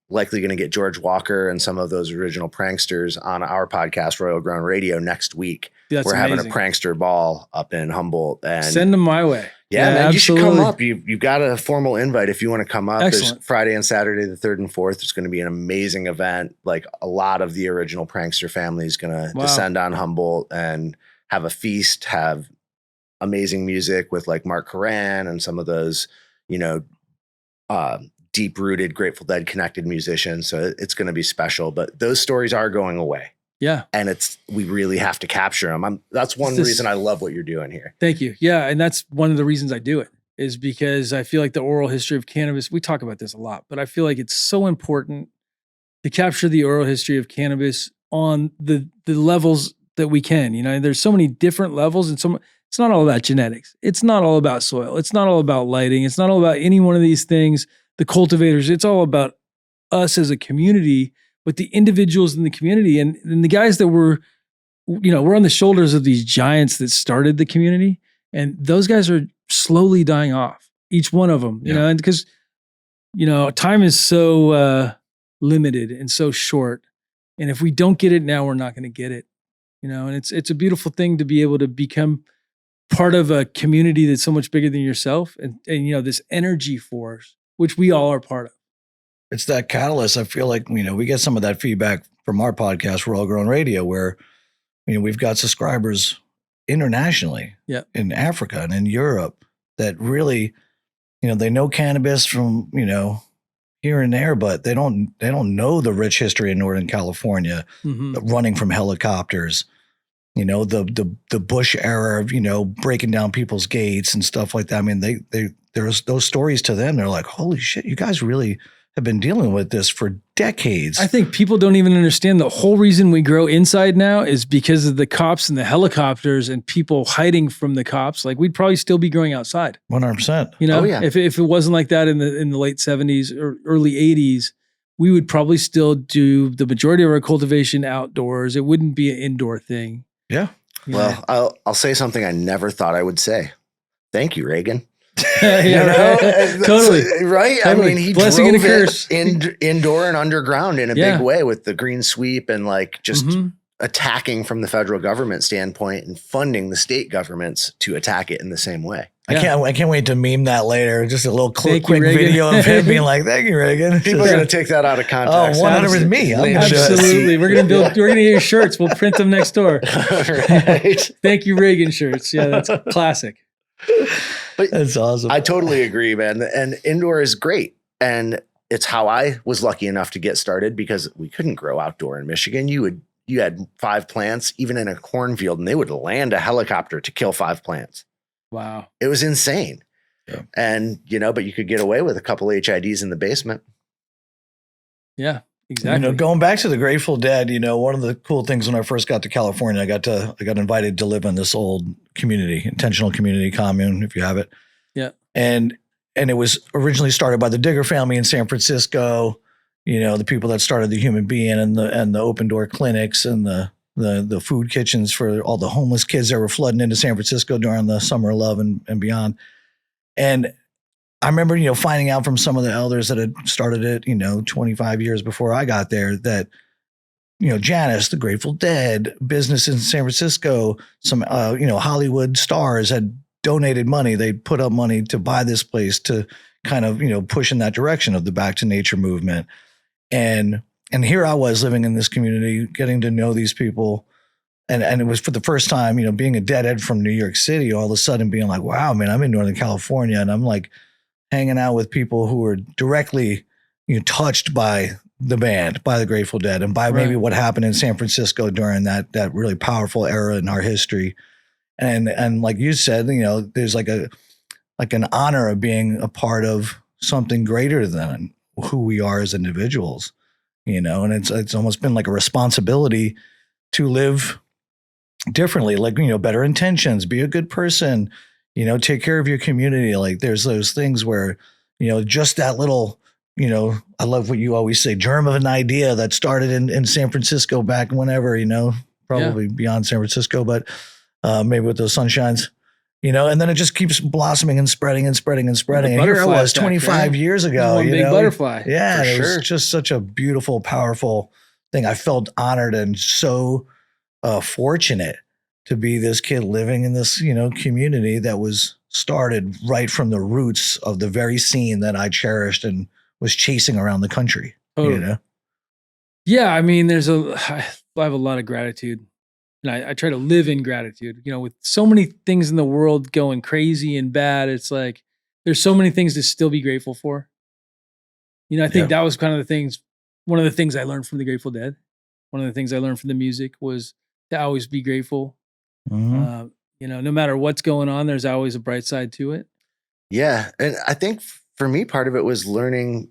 likely going to get George Walker and some of those original pranksters on our podcast, Royal Grown Radio, next week. We're having a prankster ball up in Humboldt. And send them my way. Yeah, man, absolutely. You should come up. You've got a formal invite if you want to come up. Excellent. There's Friday and Saturday, the 3rd and 4th. It's going to be an amazing event. Like a lot of the original prankster family is going to descend on Humboldt and have a feast, have amazing music with like Mark Coran and some of those, deep-rooted Grateful Dead connected musicians. So it's going to be special. But those stories are going away. Yeah. And we really have to capture them. That's one reason I love what you're doing here. Thank you. Yeah. And that's one of the reasons I do it, is because I feel like the oral history of cannabis, we talk about this a lot, but I feel like it's so important to capture the oral history of cannabis on the levels that we can. There's so many different levels, and it's not all about genetics. It's not all about soil. It's not all about lighting. It's not all about any one of these things, the cultivators. It's all about us as a community, with the individuals in the community and the guys that we're on the shoulders of these giants that started the community. And those guys are slowly dying off, each one of them, and because, time is so limited and so short. And if we don't get it now, we're not going to get it, and it's a beautiful thing to be able to become part of a community that's so much bigger than yourself and this energy force, which we all are part of. It's that catalyst. I feel like, we get some of that feedback from our podcast, Royal Grown Radio, where, we've got subscribers internationally in Africa and in Europe that really, they know cannabis from, here and there, but they don't know the rich history in Northern California, running from helicopters, the Bush era of, breaking down people's gates and stuff like that. I mean, there's those stories to them. They're like, holy shit, you guys really have been dealing with this for decades. I think people don't even understand the whole reason we grow inside now is because of the cops and the helicopters and people hiding from the cops. Like we'd probably still be growing outside. 100%. You know, Oh, yeah. if it wasn't like that in the late 70s or early 80s, we would probably still do the majority of our cultivation outdoors. It wouldn't be an indoor thing. Yeah. You know? Well, I'll say something I never thought I would say. Thank you, Reagan. Yeah, right. Totally. Right? Totally. I mean, he Blessing drove and a curse. it indoor and underground in a Yeah. big way with the green sweep and like just Mhm. attacking from the federal government standpoint and funding the state governments to attack it in the same way. Yeah. I can't wait to meme that later. Just a little Thank you, quick Reagan. video of him being like, "Thank you, Reagan." People are going to take that out of context. Oh, 100% me. I'm gonna do it. Absolutely. We're gonna get your shirts. We'll print them next door. Right. Thank you, Reagan shirts. Yeah, that's classic. That's awesome. I totally agree, man. And indoor is great. And it's how I was lucky enough to get started because we couldn't grow outdoor in Michigan. You had 5 plants, even in a cornfield, and they would land a helicopter to kill 5 plants. Wow. It was insane. Yeah. And, but you could get away with a couple HIDs in the basement. Yeah, exactly. Going back to the Grateful Dead, one of the cool things when I first got to California, I got invited to live in this old community, intentional community commune, if you have it. Yeah. And it was originally started by the Digger family in San Francisco, the people that started the Human Being and the open door clinics and the food kitchens for all the homeless kids that were flooding into San Francisco during the Summer of Love and beyond. And I remember, finding out from some of the elders that had started it, 25 years before I got there that, Janice, the Grateful Dead, business in San Francisco, some, Hollywood stars had donated money. They put up money to buy this place to kind of, push in that direction of the Back to Nature movement. And here I was living in this community, getting to know these people. And it was for the first time, being a deadhead from New York City, all of a sudden being like, wow, man, I'm in Northern California. And I'm like hanging out with people who were directly touched by the band, by the Grateful Dead, and by maybe what happened in San Francisco during that really powerful era in our history. And like you said, there's like an honor of being a part of something greater than who we are as individuals, and it's almost been like a responsibility to live differently, like, better intentions, be a good person, take care of your community. Like there's those things where, just that little, I love what you always say, germ of an idea that started in San Francisco back whenever, probably beyond San Francisco, but maybe with those sunshines, and then it just keeps blossoming and spreading and spreading and spreading. And here I was 25 years ago, one big butterfly. Yeah. For It sure. was just such a beautiful, powerful thing. I felt honored and so fortunate to be this kid living in this, community that was started right from the roots of the very scene that I cherished and was chasing around the country. Totally. Yeah. I mean, I have a lot of gratitude. And I try to live in gratitude, with so many things in the world going crazy and bad. It's like, there's so many things to still be grateful for. I think that was one of the things I learned from the Grateful Dead. One of the things I learned from the music was to always be grateful. Mm-hmm. No matter what's going on, there's always a bright side to it. Yeah. And I think for me, part of it was learning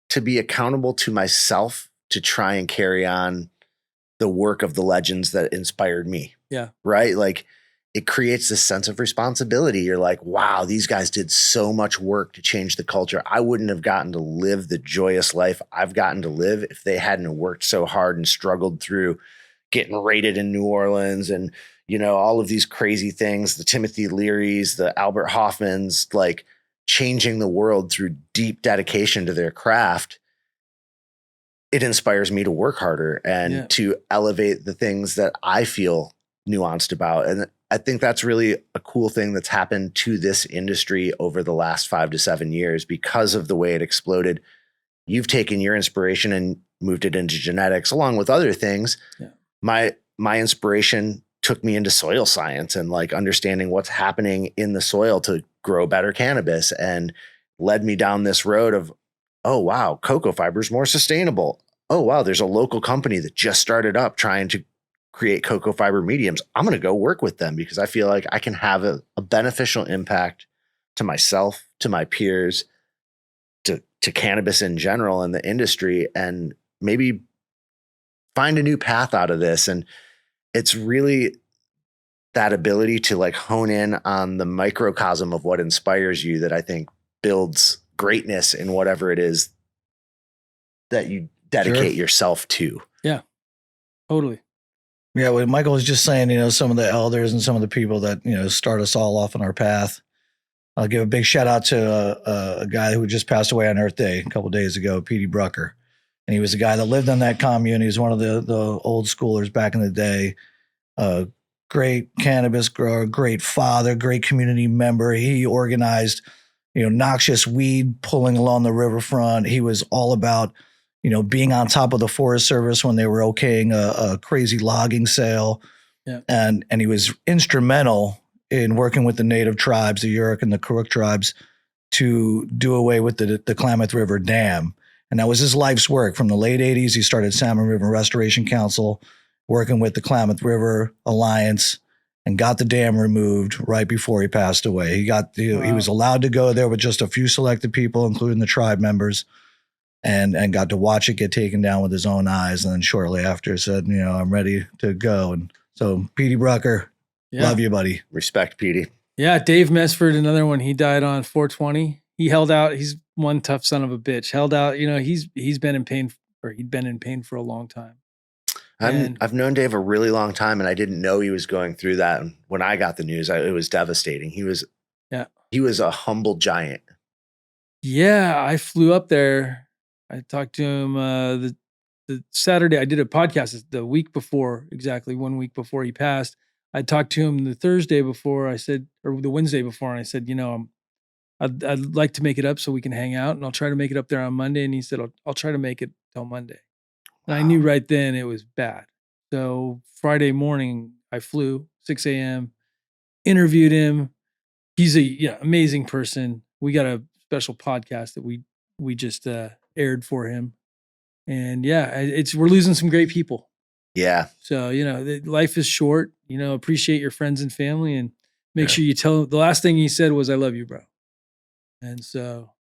to be accountable to myself to try and carry on the work of the legends that inspired me. Yeah. Right. Like it creates this sense of responsibility. You're like, wow, these guys did so much work to change the culture. I wouldn't have gotten to live the joyous life I've gotten to live if they hadn't worked so hard and struggled through getting raided in New Orleans and, all of these crazy things, the Timothy Learys, the Albert Hoffmans, like changing the world through deep dedication to their craft. It inspires me to work harder and to elevate the things that I feel nuanced about. And I think that's really a cool thing that's happened to this industry over the last 5 to 7 years because of the way it exploded. You've taken your inspiration and moved it into genetics along with other things. Yeah. My inspiration took me into soil science and like understanding what's happening in the soil to grow better cannabis and led me down this road of, oh, wow, cocoa fiber is more sustainable. Oh, wow, there's a local company that just started up trying to create cocoa fiber mediums. I'm going to go work with them because I feel like I can have a beneficial impact to myself, to my peers, to to cannabis in general in the industry and maybe find a new path out of this. And it's really that ability to like hone in on the microcosm of what inspires you that I think builds greatness in whatever it is that you dedicate yourself to. Yeah, totally. Yeah, what Michael was just saying, some of the elders and some of the people that, start us all off on our path. I'll give a big shout out to a guy who just passed away on Earth Day a couple of days ago, Petey Brucker. And he was a guy that lived on that commune. He was one of the old schoolers back in the day. Great cannabis grower, great father, great community member. He organized, noxious weed pulling along the riverfront. He was all about, being on top of the Forest Service when they were okaying a crazy logging sale. Yeah. And he was instrumental in working with the native tribes, the Yurok and the Kuruk tribes, to do away with the Klamath River Dam. And that was his life's work. From the late 80s, he started Salmon River Restoration Council, working with the Klamath River Alliance, and got the dam removed right before he passed away. He was allowed to go there with just a few selected people, including the tribe members, and got to watch it get taken down with his own eyes. And then shortly after said, I'm ready to go. And so Petey Brucker, love you, buddy. Respect, Petey. Yeah, Dave Mesford, another one. He died on 420. He held out. He's one tough son of a bitch. Held out. He's been in pain, or he'd been in pain for a long time. I've known Dave a really long time, and I didn't know he was going through that. And when I got the news, it was devastating. He was a humble giant. Yeah, I flew up there. I talked to him the Saturday. I did a podcast the week before, exactly 1 week before he passed. I talked to him the Thursday before. I said, or the Wednesday before, and I said, I'd like to make it up so we can hang out, and I'll try to make it up there on Monday. And he said, I'll try to make it till Monday. And I knew right then it was bad. So Friday morning, I flew 6 a.m., interviewed him. He's a amazing person. We got a special podcast that we just aired for him. And we're losing some great people. Yeah. So, life is short, appreciate your friends and family, and make sure you tell. The last thing he said was, "I love you, bro." And so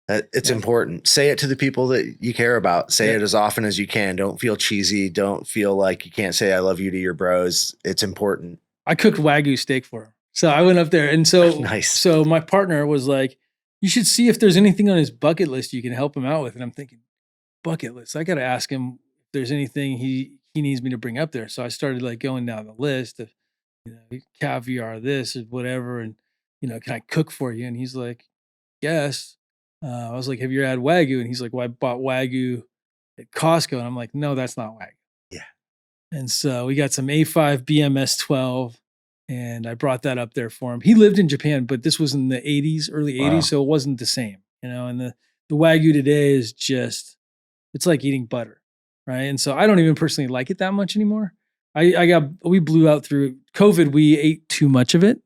it's important. Say it to the people that you care about. Say it as often as you can. Don't feel cheesy. Don't feel like you can't say I love you to your bros. It's important. I cooked Wagyu steak for him. So I went up there, and so nice. So my partner was like, "You should see if there's anything on his bucket list you can help him out with." And I'm thinking, bucket list. I got to ask him if there's anything he needs me to bring up there. So I started like going down the list of, caviar, this or whatever, and can I cook for you? And he's like, yes. I was like, have you ever had Wagyu? And he's like, well, I bought Wagyu at Costco. And I'm like, no, that's not Wagyu. Yeah. And so we got some A5 BMS 12, and I brought that up there for him. He lived in Japan, but this was in the 80s, early 80s, so it wasn't the same, and the Wagyu today is just, it's like eating butter, right? And so I don't even personally like it that much anymore. We blew out through COVID. We ate too much of it.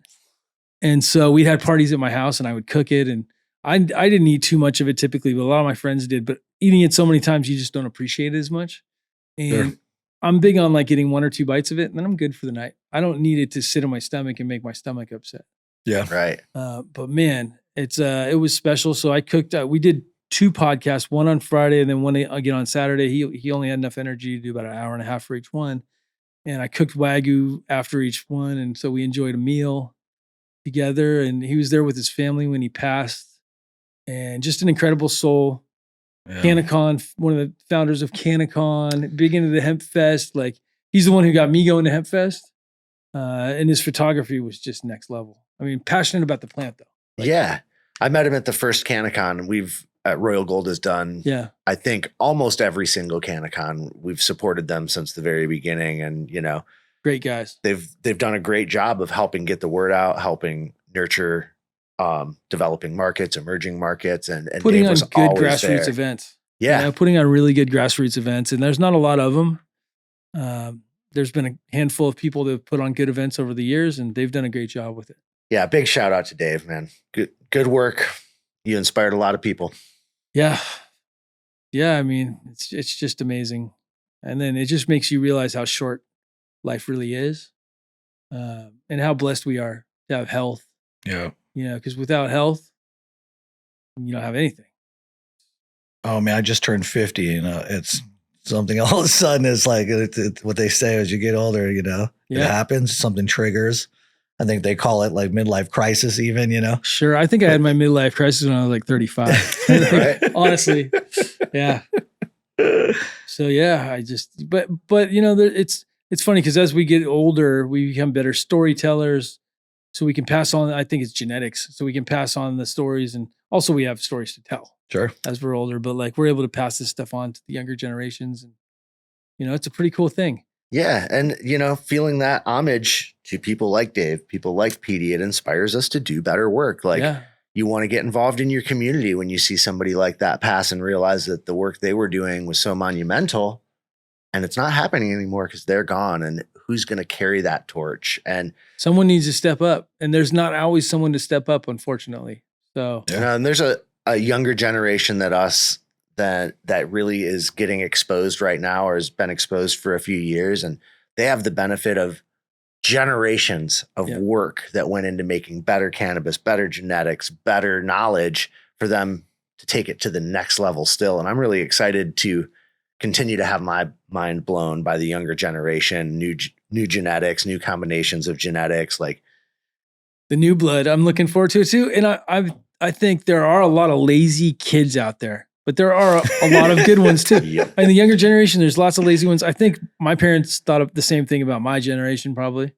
And so we had parties at my house, and I would cook it, and I didn't eat too much of it typically, but a lot of my friends did. But eating it so many times, you just don't appreciate it as much. And I'm big on like getting 1 or 2 bites of it, and then I'm good for the night. I don't need it to sit in my stomach and make my stomach upset. Yeah. Right. But man, it was special. So I cooked, we did 2 podcasts, one on Friday and then one again on Saturday. He only had enough energy to do about an hour and a half for each one. And I cooked Wagyu after each one. And so we enjoyed a meal together, and he was there with his family when he passed, and just an incredible soul. Yeah. Canacon, one of the founders of Canacon, big into the Hemp Fest. Like, he's the one who got me going to Hemp Fest. And his photography was just next level. I mean, passionate about the plant though. Like, I met him at the first Canacon. We've at Royal Gold has done, I think, almost every single Canacon. We've supported them since the very beginning, and great guys. They've done a great job of helping get the word out, helping nurture developing markets, emerging markets, and putting Dave on was good always grassroots there. events. Yeah, putting on really good grassroots events, and there's not a lot of them. There's been a handful of people that have put on good events over the years, and they've done a great job with it. Yeah, big shout out to Dave, man. Good work. You inspired a lot of people. Yeah. I mean, it's just amazing, and then it just makes you realize how short life really is, and how blessed we are to have health. Yeah. Because without health, you don't have anything. Oh man, I just turned 50. It's something all of a sudden. It's like what they say as you get older. It happens. Something triggers. I think they call it like midlife crisis, even. Sure. I think I had my midlife crisis when I was like 35. Right? Honestly, yeah. So yeah, but it's funny because as we get older, we become better storytellers. So we can pass on. I think it's genetics. So we can pass on the stories, and also we have stories to tell. Sure. As we're older, but like we're able to pass this stuff on to the younger generations, and it's a pretty cool thing. Yeah. And, feeling that homage to people like Dave, people like PD, it inspires us to do better work. Like you want to get involved in your community when you see somebody like that pass and realize that the work they were doing was so monumental and it's not happening anymore because they're gone. And who's going to carry that torch? And someone needs to step up, and there's not always someone to step up, unfortunately. So, and there's a younger generation that really is getting exposed right now or has been exposed for a few years. And they have the benefit of generations of work that went into making better cannabis, better genetics, better knowledge for them to take it to the next level still. And I'm really excited to continue to have my mind blown by the younger generation, new genetics, new combinations of genetics, like the new blood. I'm looking forward to it too. And I think there are a lot of lazy kids out there, but there are a lot of good ones too. Yep. And the younger generation, there's lots of lazy ones. I think my parents thought of the same thing about my generation, probably.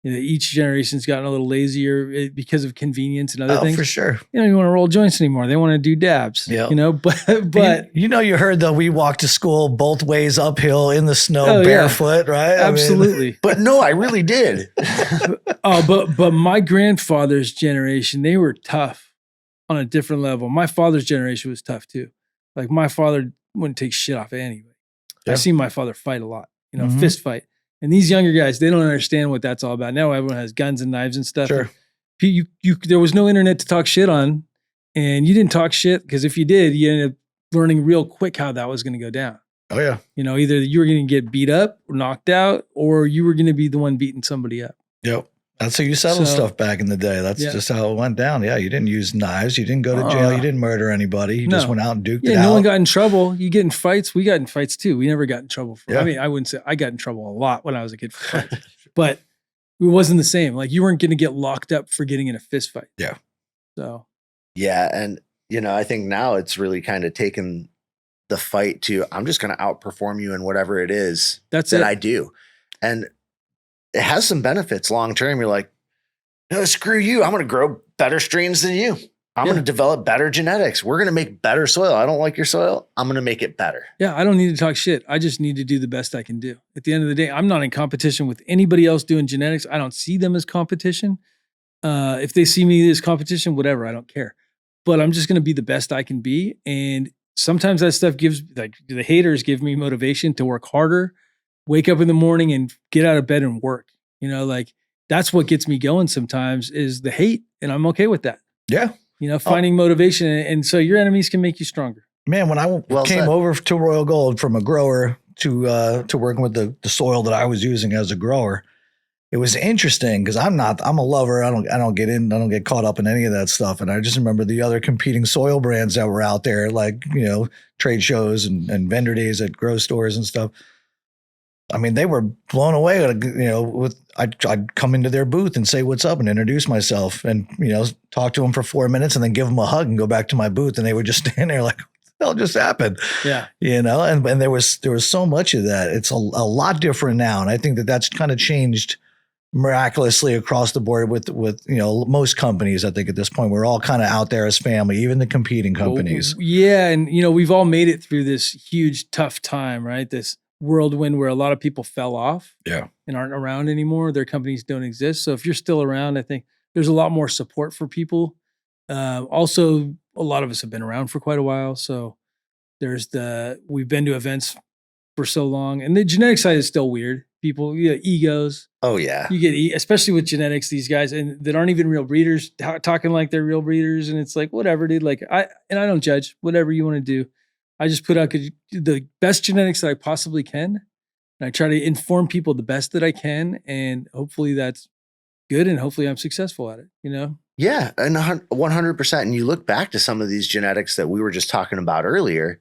Each generation's gotten a little lazier because of convenience and other things. For sure. You want to roll joints anymore. They want to do dabs. Yeah. But you heard that we walked to school both ways uphill in the snow barefoot, right? Absolutely. But no, I really did. But my grandfather's generation, they were tough on a different level. My father's generation was tough too. Like my father wouldn't take shit off anyway. Yeah. I've seen my father fight a lot, fist fight. And these younger guys, they don't understand what that's all about. Now everyone has guns and knives and stuff. Sure. There was no internet to talk shit on, and you didn't talk shit because if you did, you ended up learning real quick how that was going to go down. Oh yeah. Either you were going to get beat up or knocked out, or you were going to be the one beating somebody up. Yep. That's how you settled stuff back in the day. That's just how it went down. Yeah, you didn't use knives. You didn't go to jail. You didn't murder anybody. You just went out and duked it out. No one got in trouble. You get in fights. We got in fights too. We never got in trouble for. I mean, I wouldn't say I got in trouble a lot when I was a kid for fights, but it wasn't the same. Like you weren't going to get locked up for getting in a fist fight. Yeah. So. Yeah, and I think now it's really kind of taken the fight to I'm just going to outperform you in whatever it is that I do, and it has some benefits long term. You're like, no, screw you. I'm going to grow better strains than you. I'm going to develop better genetics. We're going to make better soil. I don't like your soil. I'm going to make it better. Yeah, I don't need to talk shit. I just need to do the best I can do. At the end of the day, I'm not in competition with anybody else doing genetics. I don't see them as competition. If they see me as competition, whatever, I don't care. But I'm just going to be the best I can be. And sometimes that stuff gives, like the haters give me motivation to work harder, wake up in the morning and get out of bed and work. That's what gets me going sometimes is the hate. And I'm okay with that. Yeah. Finding motivation. And so your enemies can make you stronger. Man, when I came over to Royal Gold from a grower to working with the soil that I was using as a grower, it was interesting because I'm a lover. I don't get caught up in any of that stuff. And I just remember the other competing soil brands that were out there, like, trade shows and vendor days at grow stores and stuff. I mean, they were blown away. I'd come into their booth and say what's up and introduce myself and, talk to them for 4 minutes and then give them a hug and go back to my booth. And they would just stand there like, what the hell just happened? Yeah. And there was so much of that. It's a lot different now. And I think that's kind of changed miraculously across the board with most companies. I think at this point, we're all kind of out there as family, even the competing companies. Well, yeah. And, we've all made it through this huge, tough time, right? This whirlwind where a lot of people fell off and aren't around anymore. Their companies don't exist. So if you're still around, I think there's a lot more support for people. Also, a lot of us have been around for quite a while. So we've been to events for so long, and the genetic side is still weird. People, egos. Oh yeah. You get, especially with genetics, these guys and that aren't even real breeders talking like they're real breeders. And it's like, whatever, dude, I don't judge whatever you want to do. I just put out the best genetics that I possibly can. And I try to inform people the best that I can. And hopefully that's good. And hopefully I'm successful at it, Yeah. And 100%. And you look back to some of these genetics that we were just talking about earlier,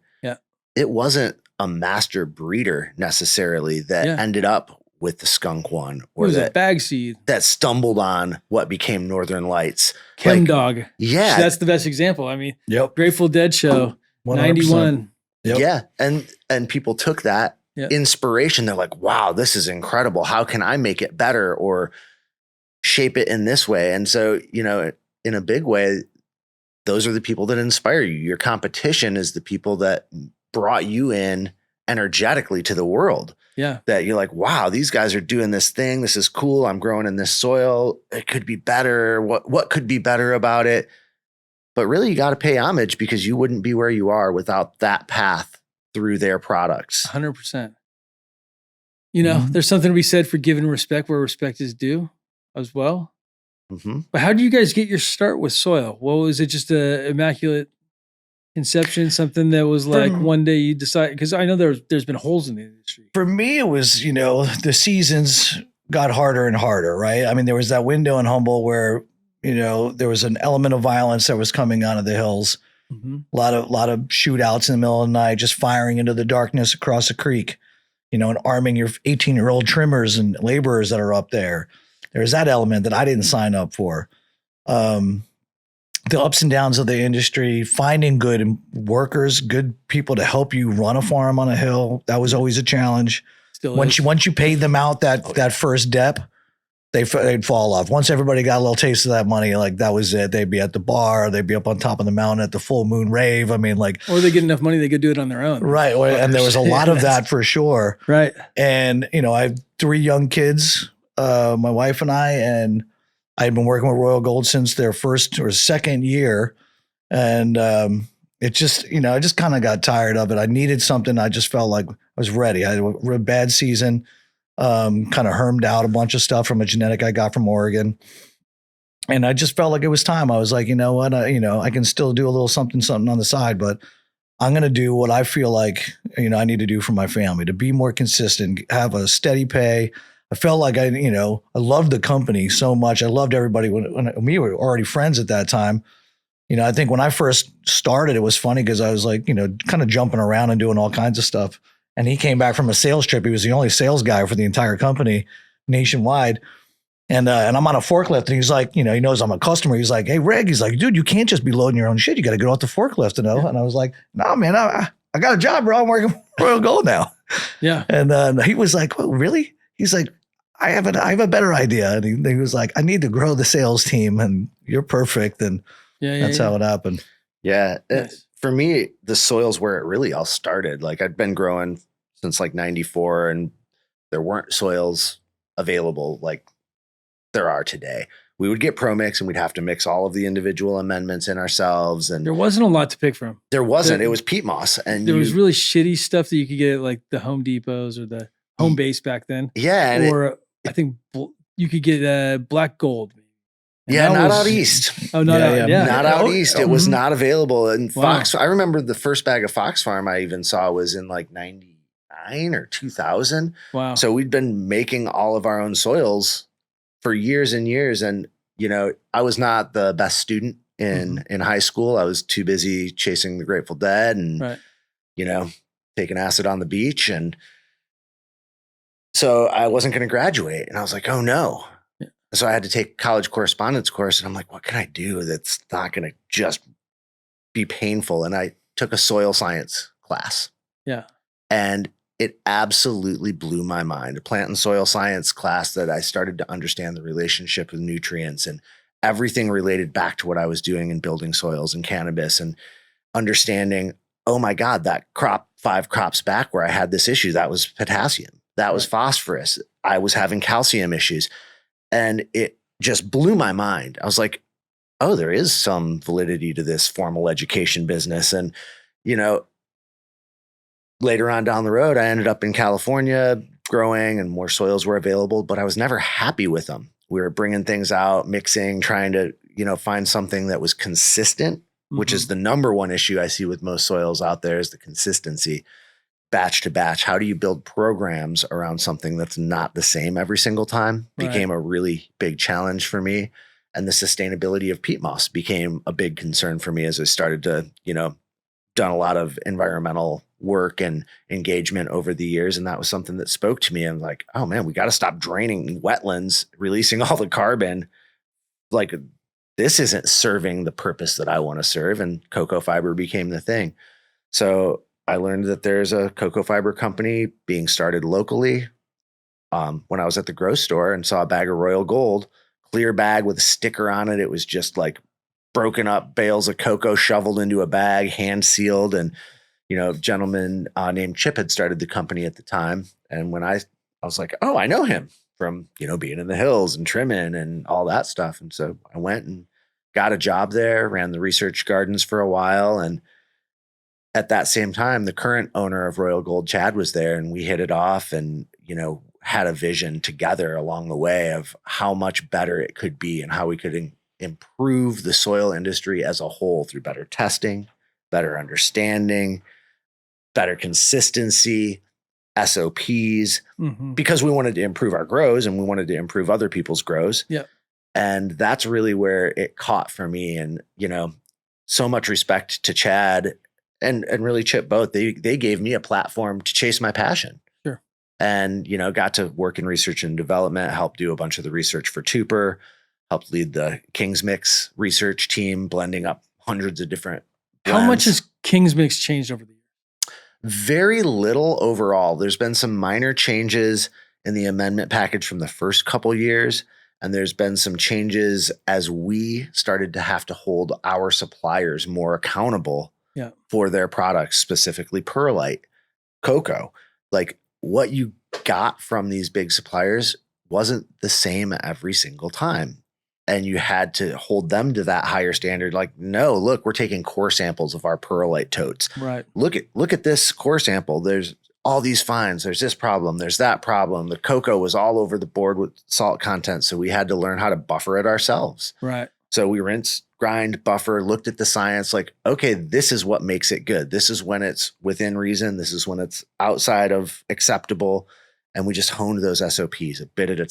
it wasn't a master breeder necessarily that ended up with the skunk one, or it was a that bag seed that stumbled on what became Northern Lights. Chem Dog. Yeah. That's the best example. I mean, Yep. Grateful Dead show, 100%. 91. Yep. Yeah. And people took that inspiration. They're like, wow, this is incredible. How can I make it better or shape it in this way? And so, you know, in a big way, those are the people that inspire you. Your competition is the people that brought you in energetically to the world. Yeah. That you're like, wow, these guys are doing this thing. This is cool. I'm growing in this soil. It could be better. What could be better about it? But really, you got to pay homage, because you wouldn't be where you are without that path through their products. 100%. You know, there's something to be said for giving respect where respect is due as well. Mm-hmm. But how do you guys get your start with soil? Well, was it just a immaculate conception, something that was like one day you decide? Because I know there's been holes in the industry. For me, it was, you know, the seasons got harder and harder, right? I mean, there was that window in Humboldt where, you know, there was an element of violence that was coming out of the hills. Mm-hmm. A lot of shootouts in the middle of the night, just firing into the darkness across a creek, you know, and arming your 18-year-old trimmers and laborers that are up there. There's that element that I didn't sign up for. The ups and downs of the industry, finding good workers, good people to help you run a farm on a hill. That was always a challenge. Once you paid them out that first dep, they'd fall off. Once everybody got a little taste of that money, like that was it. They'd be at the bar, they'd be up on top of the mountain at the full moon rave. I mean, like, or they get enough money, they could do it on their own. Right. And there was a lot of that for sure. Right. And, you know, I have 3 young kids, my wife and I had been working with Royal Gold since their first or second year. And it just, you know, I just kind of got tired of it. I needed something. I just felt like I was ready. I had a bad season, kind of hermed out a bunch of stuff from a genetic I got from Oregon. And I just felt like it was time. I was like, you know what, I can still do a little something on the side, but I'm going to do what I feel like, you know, I need to do for my family to be more consistent, have a steady pay. I felt like I loved the company so much. I loved everybody when we were already friends at that time. You know, I think when I first started, it was funny because I was like, you know, kind of jumping around and doing all kinds of stuff. And he came back from a sales trip. He was the only sales guy for the entire company nationwide. And I'm on a forklift and he's like, you know, he knows I'm a customer. He's like, hey, Reg, he's like, dude, you can't just be loading your own shit. You got to get off the forklift, you know? Yeah. And I was like, no, man, I got a job, bro. I'm working for Royal Gold now. Yeah. And he was like, oh, really? He's like, I have a better idea. And he was like, I need to grow the sales team and you're perfect. And that's how it happened. Yeah. Nice. For me, the soil's where it really all started. Like I'd been growing since like 94 and there weren't soils available like there are today. We would get Pro Mix and we'd have to mix all of the individual amendments in ourselves. And there wasn't a lot to pick from. There wasn't. It was peat moss. And there was really shitty stuff that you could get at like the Home Depots or the Home Base back then. Yeah. Or I think you could get black gold. Yeah, not out east. Oh, not out. Yeah. Not out east. It was not available. And Fox, Wow. I remember the first bag of Fox Farm I even saw was in like 99 or 2000. Wow. So we'd been making all of our own soils for years and years. And, you know, I was not the best student in high school. I was too busy chasing the Grateful Dead and, you know, taking acid on the beach. And so I wasn't going to graduate. And I was like, oh no. Yeah. So I had to take a college correspondence course. And I'm like, what can I do that's not going to just be painful? And I took a soil science class. Yeah. And it absolutely blew my mind. A plant and soil science class that I started to understand the relationship with nutrients and everything related back to what I was doing in building soils and cannabis and understanding, oh my God, that crop 5 crops back where I had this issue, that was potassium, that was phosphorus. I was having calcium issues. And it just blew my mind. I was like, oh, there is some validity to this formal education business. And, you know, later on down the road, I ended up in California growing and more soils were available, but I was never happy with them. We were bringing things out, mixing, trying to, you know, find something that was consistent, which is the number one issue I see with most soils out there is the consistency, batch to batch. How do you build programs around something that's not the same every single time? Became a really big challenge for me. And the sustainability of peat moss became a big concern for me as I started to, you know, done a lot of environmental work and engagement over the years. And that was something that spoke to me. I'm like, oh man, we got to stop draining wetlands, releasing all the carbon. Like, this isn't serving the purpose that I want to serve. And cocoa fiber became the thing. So I learned that there's a cocoa fiber company being started locally. When I was at the grocery store and saw a bag of Royal Gold, clear bag with a sticker on it. It was just like broken up bales of cocoa shoveled into a bag, hand sealed. And, a gentleman named Chip had started the company at the time. And when I was like, oh, I know him from, being in the hills and trimming and all that stuff. And so I went and got a job there, ran the research gardens for a while. And at that same time, the current owner of Royal Gold, Chad, was there, and we hit it off and, had a vision together along the way of how much better it could be and how we could improve the soil industry as a whole through better testing, better understanding, better consistency, SOPs, because we wanted to improve our grows and we wanted to improve other people's grows. Yeah. And that's really where it caught for me. And, so much respect to Chad and really Chip both. They gave me a platform to chase my passion. Sure. And, got to work in research and development, helped do a bunch of the research for Tupper, helped lead the King's Mix research team, blending up hundreds of different blends. How much has King's Mix changed over the years? Very little overall. There's been some minor changes in the amendment package from the first couple years. And there's been some changes as we started to have to hold our suppliers more accountable for their products, specifically perlite, cocoa. Like, what you got from these big suppliers wasn't the same every single time. And you had to hold them to that higher standard. Like, no, look, we're taking core samples of our perlite totes. Right. Look at this core sample. There's all these fines. There's this problem. There's that problem. The cocoa was all over the board with salt content. So we had to learn how to buffer it ourselves. Right. So we rinse, grind, buffer, looked at the science, like, okay, this is what makes it good. This is when it's within reason. This is when it's outside of acceptable. And we just honed those SOPs a bit at a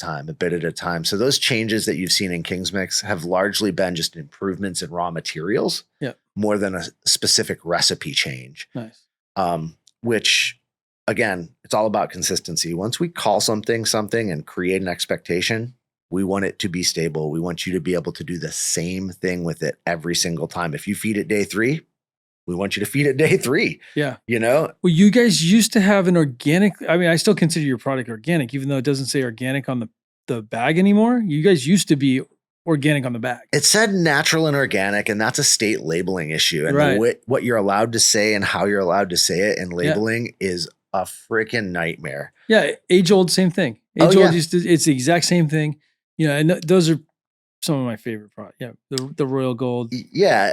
time. So those changes that you've seen in King's Mix have largely been just improvements in raw materials, more than a specific recipe change. Nice. Which, again, it's all about consistency. Once we call something and create an expectation, we want it to be stable. We want you to be able to do the same thing with it every single time. If you feed it day 3, we want you to feed it day 3. Yeah. Well, you guys used to have an organic. I mean, I still consider your product organic, even though it doesn't say organic on the bag anymore. You guys used to be organic on the bag. It said natural and organic, and that's a state labeling issue. And what you're allowed to say and how you're allowed to say it in labeling is a freaking nightmare. Yeah. Age old, same thing. It's the exact same thing. And those are some of my favorite products. Yeah. The Royal Gold. Yeah.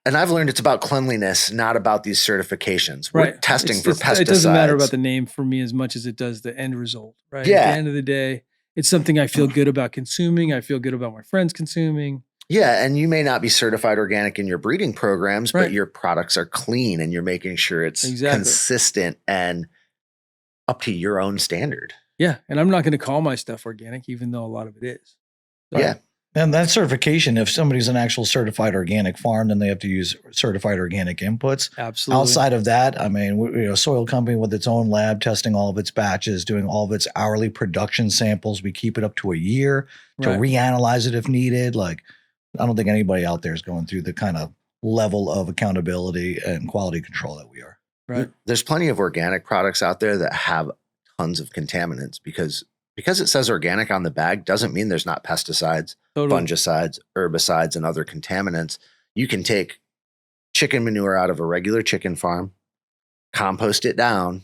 And I've learned it's about cleanliness, not about these certifications. We're testing for pesticides. It doesn't matter about the name for me as much as it does the end result, right? Yeah. At the end of the day, it's something I feel good about consuming. I feel good about my friends consuming. Yeah. And you may not be certified organic in your breeding programs, but your products are clean and you're making sure it's consistent and up to your own standard. Yeah. And I'm not going to call my stuff organic, even though a lot of it is. So, yeah. And that certification, if somebody's an actual certified organic farm, then they have to use certified organic inputs. Absolutely. Outside of that, I mean, we're a soil company with its own lab, testing all of its batches, doing all of its hourly production samples. We keep it up to a year to reanalyze it if needed. Like, I don't think anybody out there is going through the kind of level of accountability and quality control that we are. Right. There's plenty of organic products out there that have tons of contaminants because it says organic on the bag doesn't mean there's not pesticides, fungicides, herbicides, and other contaminants. You can take chicken manure out of a regular chicken farm, compost it down,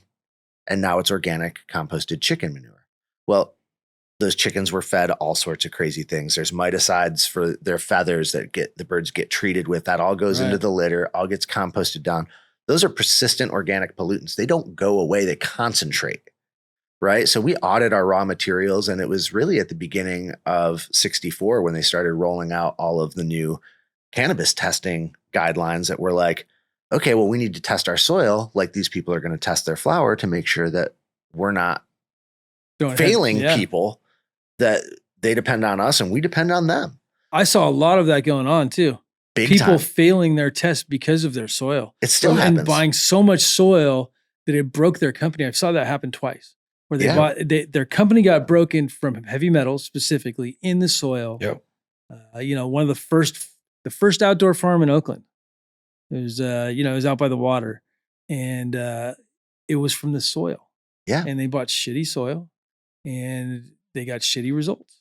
and now it's organic composted chicken manure. Well, those chickens were fed all sorts of crazy things. There's miticides for their feathers that the birds get treated with. That all goes into the litter, all gets composted down. Those are persistent organic pollutants. They don't go away. They concentrate. Right. So we audit our raw materials, and it was really at the beginning of 64 when they started rolling out all of the new cannabis testing guidelines that were like, okay, well, we need to test our soil like these people are going to test their flower to make sure that we're not failing people, that they depend on us and we depend on them. I saw a lot of that going on too. Big people time. failing their tests because of their soil. It still and happens. buying so much soil that it broke their company. I saw that happen twice, where their company got broken from heavy metals specifically in the soil. Yep. One of the first outdoor farm in Oakland. It was it was out by the water, and it was from the soil. Yeah. And they bought shitty soil, and they got shitty results.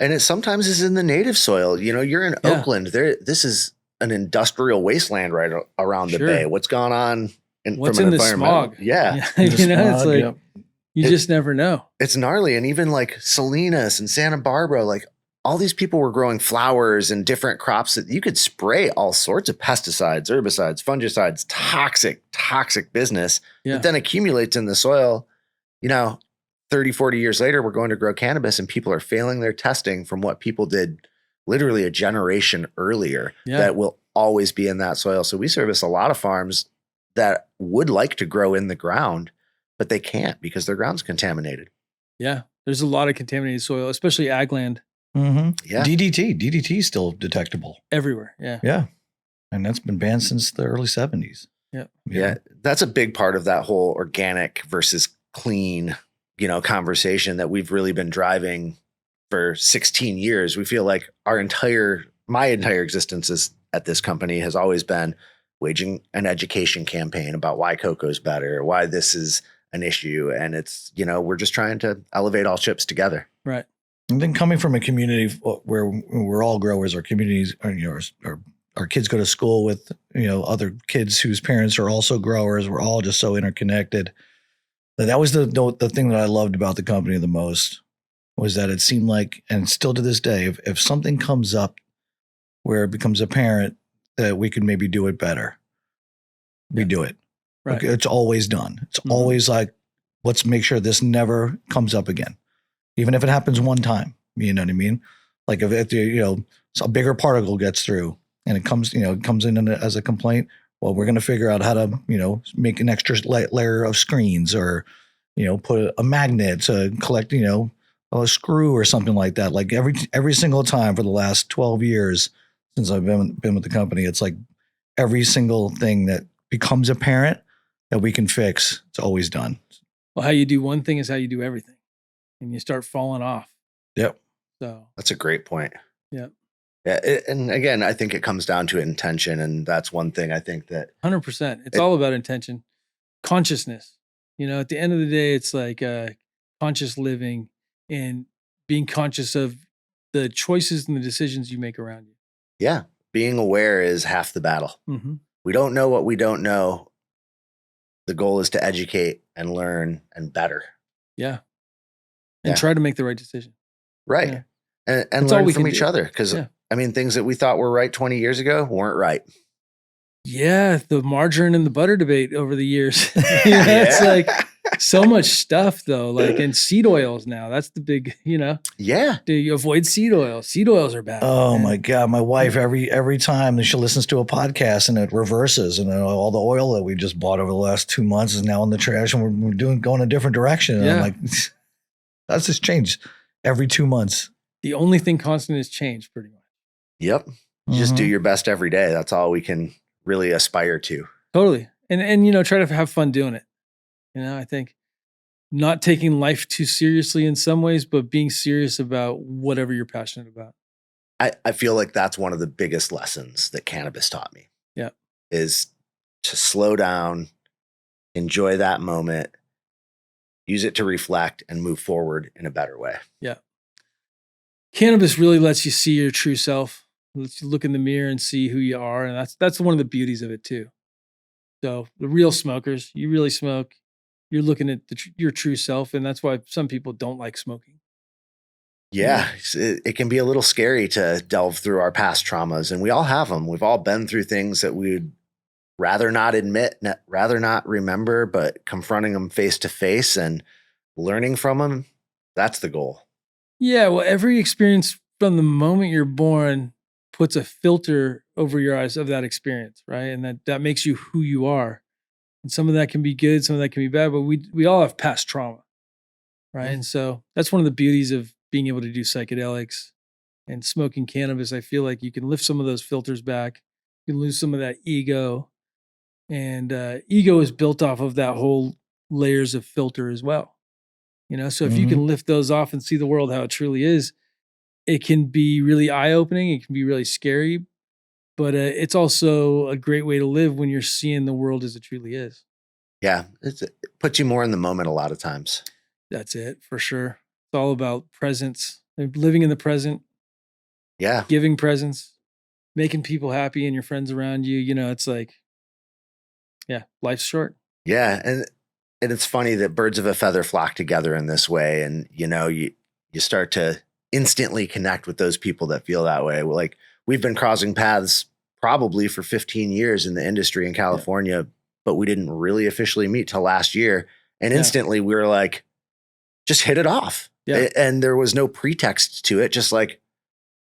And it sometimes is in the native soil. You're in Oakland. This is an industrial wasteland right around the bay. What's gone on What's from in an the environmental? smog? Yeah. It's like you just never know. It's gnarly. And even like Salinas and Santa Barbara, like all these people were growing flowers and different crops that you could spray all sorts of pesticides, herbicides, fungicides, toxic business that then accumulates in the soil. 30, 40 years later, we're going to grow cannabis and people are failing their testing from what people did literally a generation earlier that will always be in that soil. So we service a lot of farms that would like to grow in the ground, but they can't because their ground's contaminated. Yeah. There's a lot of contaminated soil, especially ag land. Mm-hmm. Yeah. DDT is still detectable everywhere. Yeah. Yeah. And that's been banned since the early 70s. Yeah. That's a big part of that whole organic versus clean, conversation that we've really been driving for 16 years. We feel like my entire existence at this company has always been waging an education campaign about why cocoa's better, why this is an issue. And it's, we're just trying to elevate all ships together. Right. And then coming from a community where we're all growers, our communities our kids go to school with, other kids whose parents are also growers. We're all just so interconnected. That was the thing that I loved about the company the most, was that it seemed like, and still to this day, if something comes up where it becomes apparent that we could maybe do it better, we do it. Right. Okay, it's always done. It's always like, let's make sure this never comes up again. Even if it happens one time, you know what I mean? Like if a bigger particle gets through and it comes in as a complaint, well, we're going to figure out how to, make an extra layer of screens or, put a magnet to collect, a screw or something like that. Like every single time for the last 12 years since I've been with the company, it's like every single thing that becomes apparent that we can fix, it's always done. Well, how you do one thing is how you do everything, and you start falling off. Yep. So that's a great point. Yep. Yeah. And again, I think it comes down to intention. And that's one thing I think that 100%. It's all about intention, consciousness. At the end of the day, it's like conscious living and being conscious of the choices and the decisions you make around you. Yeah. Being aware is half the battle. Mm-hmm. We don't know what we don't know. The goal is to educate and learn and better. Yeah. And try to make the right decision. Right. Yeah. And learn from each other. Because things that we thought were right 20 years ago weren't right. Yeah. The margarine and the butter debate over the years. It's like so much stuff though, like in seed oils now. That's the big, Yeah. Do you avoid seed oils? Seed oils are bad. Oh my God. My wife, every time that she listens to a podcast and it reverses and all the oil that we just bought over the last 2 months is now in the trash and we're going a different direction. And I'm like, that's just changed every 2 months. The only thing constant is change pretty much. Yep. You just do your best every day. That's all we can really aspire to. Totally. And try to have fun doing it. I think not taking life too seriously in some ways, but being serious about whatever you're passionate about. I feel like that's one of the biggest lessons that cannabis taught me. Yeah. Is to slow down, enjoy that moment, use it to reflect and move forward in a better way. Yeah. Cannabis really lets you see your true self. Lets you look in the mirror and see who you are. And that's one of the beauties of it too. So the real smokers, you really smoke, you're looking at your true self. And that's why some people don't like smoking. Yeah. It can be a little scary to delve through our past traumas, and we all have them. We've all been through things that we'd rather not admit, rather not remember, but confronting them face to face and learning from them. That's the goal. Yeah. Well, every experience from the moment you're born puts a filter over your eyes of that experience, right? And that makes you who you are. And some of that can be good, some of that can be bad, but we all have past trauma, right? Mm-hmm. And so that's one of the beauties of being able to do psychedelics and smoking cannabis. I feel like you can lift some of those filters back You can lose some of that ego, and ego is built off of that whole layers of filter as well. So if you can lift those off and see the world how it truly is, it can be really eye-opening. It can be really scary, but it's also a great way to live when you're seeing the world as it truly is. Yeah, it puts you more in the moment a lot of times. That's it, for sure. It's all about presence, living in the present. Yeah. Giving presents, making people happy and your friends around you. It's like, yeah, life's short. Yeah. And it's funny that birds of a feather flock together in this way. And, you start to instantly connect with those people that feel that way. Like, we've been crossing paths probably for 15 years in the industry in California, but we didn't really officially meet till last year. And instantly we were like, just hit it off. Yeah. And there was no pretext to it. Just like,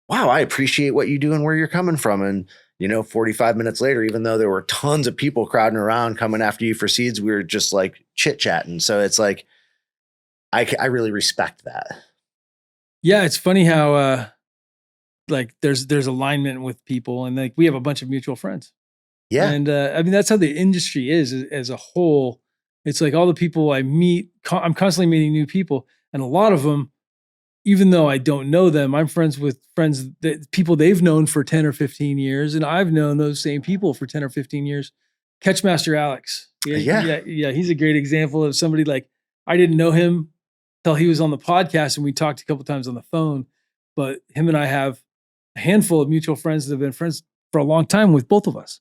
wow, I appreciate what you do and where you're coming from. And, 45 minutes later, even though there were tons of people crowding around coming after you for seeds, we were just like chit chatting. So it's like, I really respect that. Yeah. It's funny how, like there's alignment with people, and like we have a bunch of mutual friends. Yeah. And I mean, that's how the industry is as a whole. It's like all the people I meet, I'm constantly meeting new people, and a lot of them, even though I don't know them, I'm friends with people they've known for 10 or 15 years. And I've known those same people for 10 or 15 years. Catchmaster Alex. Yeah. He's a great example of somebody like, I didn't know him till he was on the podcast, and we talked a couple times on the phone, but him and I have a handful of mutual friends that have been friends for a long time with both of us.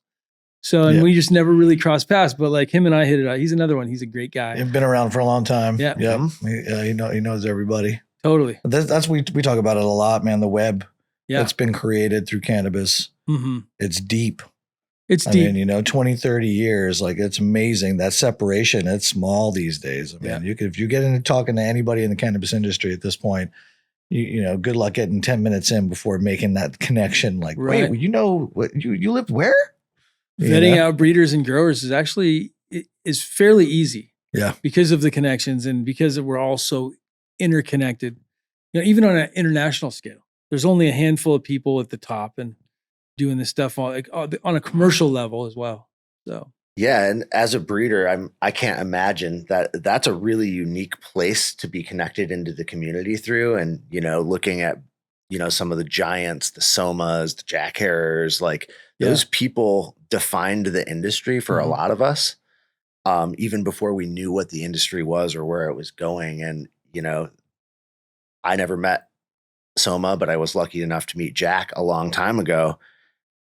So, and we just never really crossed paths, but like him and I hit it out. He's another one. He's a great guy. You've been around for a long time. Yeah. Yeah. He knows everybody. Totally. That's we talk about it a lot, man. The web that's been created through cannabis. Mm-hmm. It's deep. I mean, 20, 30 years, like it's amazing. That separation, it's small these days. I mean, if you get into talking to anybody in the cannabis industry at this point, good luck getting 10 minutes in before making that connection. Like, wait, what you lived where? Vetting out breeders and growers is fairly easy. Yeah. Because of the connections and because we're all so interconnected. Even on an international scale, there's only a handful of people at the top and doing this stuff on a commercial level as well. So yeah, and as a breeder, I can't imagine that's a really unique place to be connected into the community through. And looking at some of the giants, the Somas, the Jack Harrers, like those people defined the industry for a lot of us, even before we knew what the industry was or where it was going. And I never met Soma, but I was lucky enough to meet Jack a long time ago.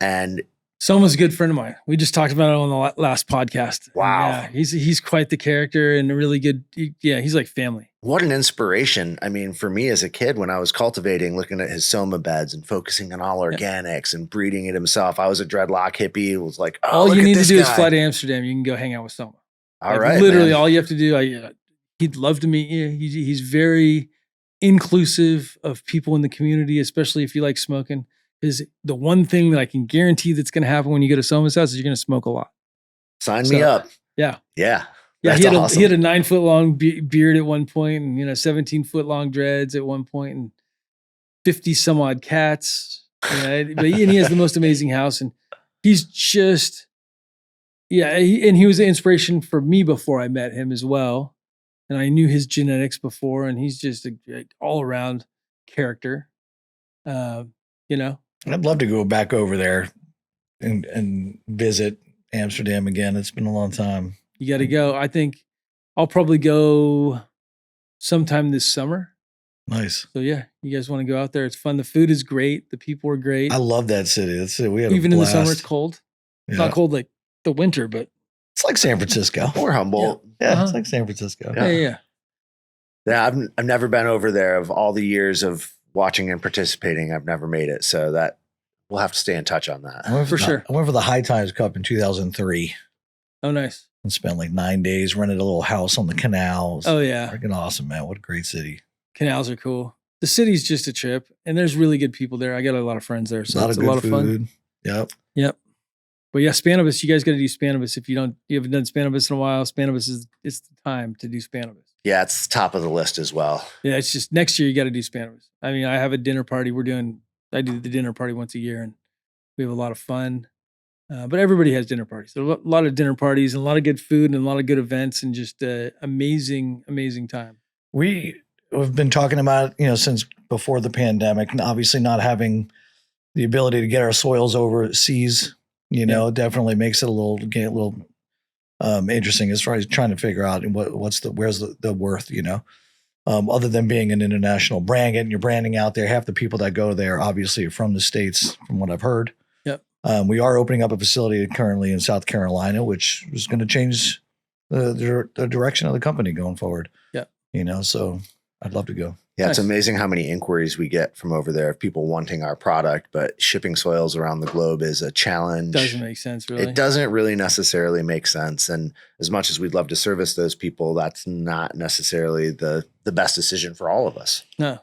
And Soma's a good friend of mine. We just talked about it on the last podcast. Wow. Yeah, he's quite the character and a really good. He's like family. What an inspiration. I mean, for me as a kid, when I was cultivating, looking at his Soma beds and focusing on all organics and breeding it himself, I was a dreadlock hippie. It was like, all you need to do is fly to Amsterdam. You can go hang out with Soma. All right. Literally, all you have to do. He'd love to meet you. He's very inclusive of people in the community, especially if you like smoking. Is the one thing that I can guarantee that's going to happen when you go to Soma's house is you're going to smoke a lot. Sign me up. Yeah. Yeah. Yeah. He had a 9-foot long beard at one point, and 17-foot long dreads at one point, and 50 some odd cats. But he has the most amazing house, and he's just, and he was an inspiration for me before I met him as well. And I knew his genetics before, and he's just a all around character. I'd love to go back over there and visit Amsterdam again. It's been a long time. You got to go. I think I'll probably go sometime this summer. Nice. So you guys want to go out there? It's fun. The food is great. The people are great. I love that city. That's it. We had even in the summer. It's cold. It's not cold like the winter, but it's like San Francisco or Humboldt. Yeah, it's like San Francisco. Yeah. I've never been over there. Of all the years of watching and participating, I've never made it. So that we'll have to stay in touch on that. I went for the High Times Cup in 2003. Oh, nice. And spent like 9 days, rented a little house on the canals. Oh, yeah. Freaking awesome, man. What a great city. Canals are cool. The city's just a trip, and there's really good people there. I got a lot of friends there, so it's a lot of fun. Yep. But yeah, Spanibus, you guys got to do Spanibus. If you haven't done Spanibus in a while, Spanibus it's the time to do Spanibus. Yeah, it's top of the list as well. Yeah, it's just next year you got to do Spanibus. I mean, I have a dinner party. I do the dinner party once a year, and we have a lot of fun. But everybody has dinner parties. There are a lot of dinner parties and a lot of good food and a lot of good events and just amazing time. We have been talking about it, since before the pandemic, and obviously not having the ability to get our soils overseas, definitely makes it a little interesting as far as trying to figure out where's the worth, other than being an international brand, getting your branding out there. Half the people that go there obviously are from the States, from what I've heard. Yep. We are opening up a facility currently in South Carolina, which is going to change the direction of the company going forward. Yep. So I'd love to go. Yeah, Nice. It's amazing how many inquiries we get from over there of people wanting our product, but shipping soils around the globe is a challenge. Doesn't make sense, really. It doesn't really necessarily make sense. And as much as we'd love to service those people, that's not necessarily the best decision for all of us. No.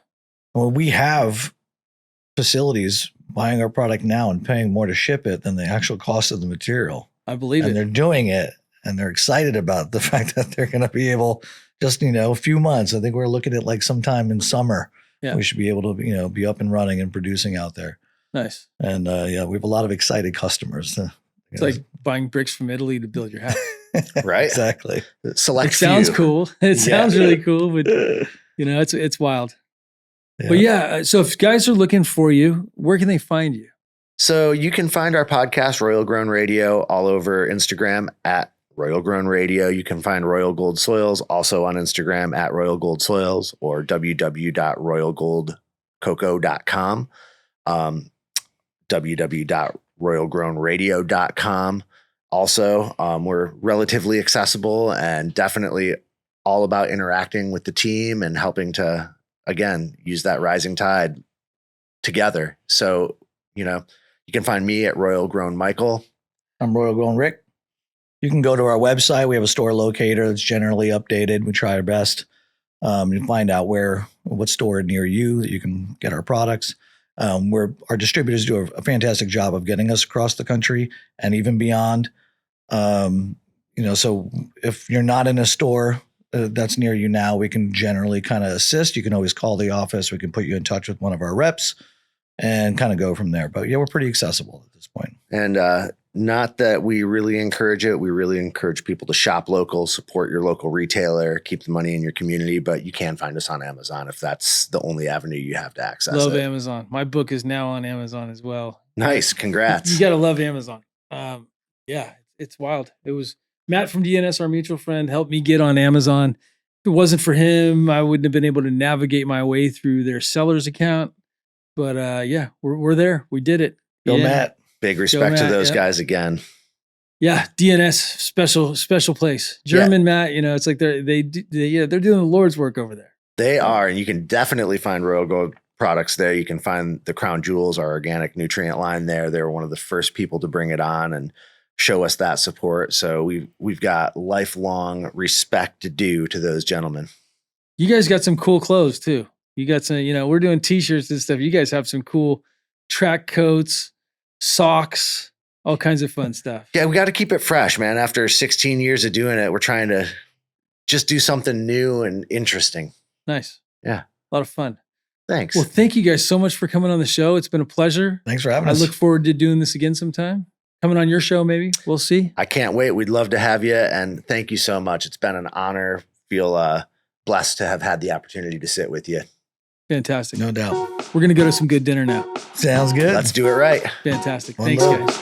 Well, we have facilities buying our product now and paying more to ship it than the actual cost of the material. I believe And it. they're doing it, and they're excited about the fact that they're going to be able, just, a few months. I think we're looking at like sometime in summer. Yeah. We should be able to, be up and running and producing out there. Nice. And we have a lot of excited customers. It's like buying bricks from Italy to build your house. Right? Exactly. Select It sounds few. cool. It sounds really cool, but it's wild. Yeah. But yeah, so if guys are looking for you, where can they find you? So you can find our podcast, Royal Grown Radio, all over Instagram at Royal Grown Radio. You can find Royal Gold Soils also on Instagram at Royal Gold Soils or www.royalgoldcocoa.com, www.royalgrownradio.com. Also, we're relatively accessible and definitely all about interacting with the team and helping to, again, use that rising tide together. So, you can find me at Royal Grown Michael. I'm Royal Grown Rick. You can go to our website. We have a store locator that's generally updated. We try our best. You can find out what store near you that you can get our products. Our distributors do a fantastic job of getting us across the country and even beyond. So if you're not in a store that's near you now, we can generally kind of assist. You can always call the office. We can put you in touch with one of our reps and kind of go from there. But yeah, we're pretty accessible at this point. And not that we really encourage it. We really encourage people to shop local, support your local retailer, keep the money in your community. But you can find us on Amazon if that's the only avenue you have to access. Love it. Amazon. My book is now on Amazon as well. Nice. Congrats. You got to love Amazon. Yeah, it's wild. It was Matt from DNS, our mutual friend, helped me get on Amazon. If it wasn't for him, I wouldn't have been able to navigate my way through their seller's account. But yeah, we're there. We did it. Go, yeah. Matt. Big respect to Matt, those yeah. guys again. Yeah, DNS special place. German Matt, it's like they're doing the Lord's work over there. They are, and you can definitely find Royal Gold products there. You can find the Crown Jewels, our organic nutrient line there. They were one of the first people to bring it on and show us that support. So we've got lifelong respect due to those gentlemen. You guys got some cool clothes too. You got some, we're doing t-shirts and stuff. You guys have some cool track coats, socks, all kinds of fun stuff. Yeah, we got to keep it fresh, man. After 16 years of doing it, we're trying to just do something new and interesting. Nice. Yeah. A lot of fun. Thanks. Well, thank you guys so much for coming on the show. It's been a pleasure. Thanks for having I us. look forward to doing this again sometime. Coming on your show, maybe. We'll see. I can't wait. We'd love to have you. And thank you so much. It's been an honor. Feel blessed to have had the opportunity to sit with you. Fantastic. No doubt. We're going to go to some good dinner now. Sounds good. Let's do it right. Fantastic. One Thanks, love. guys.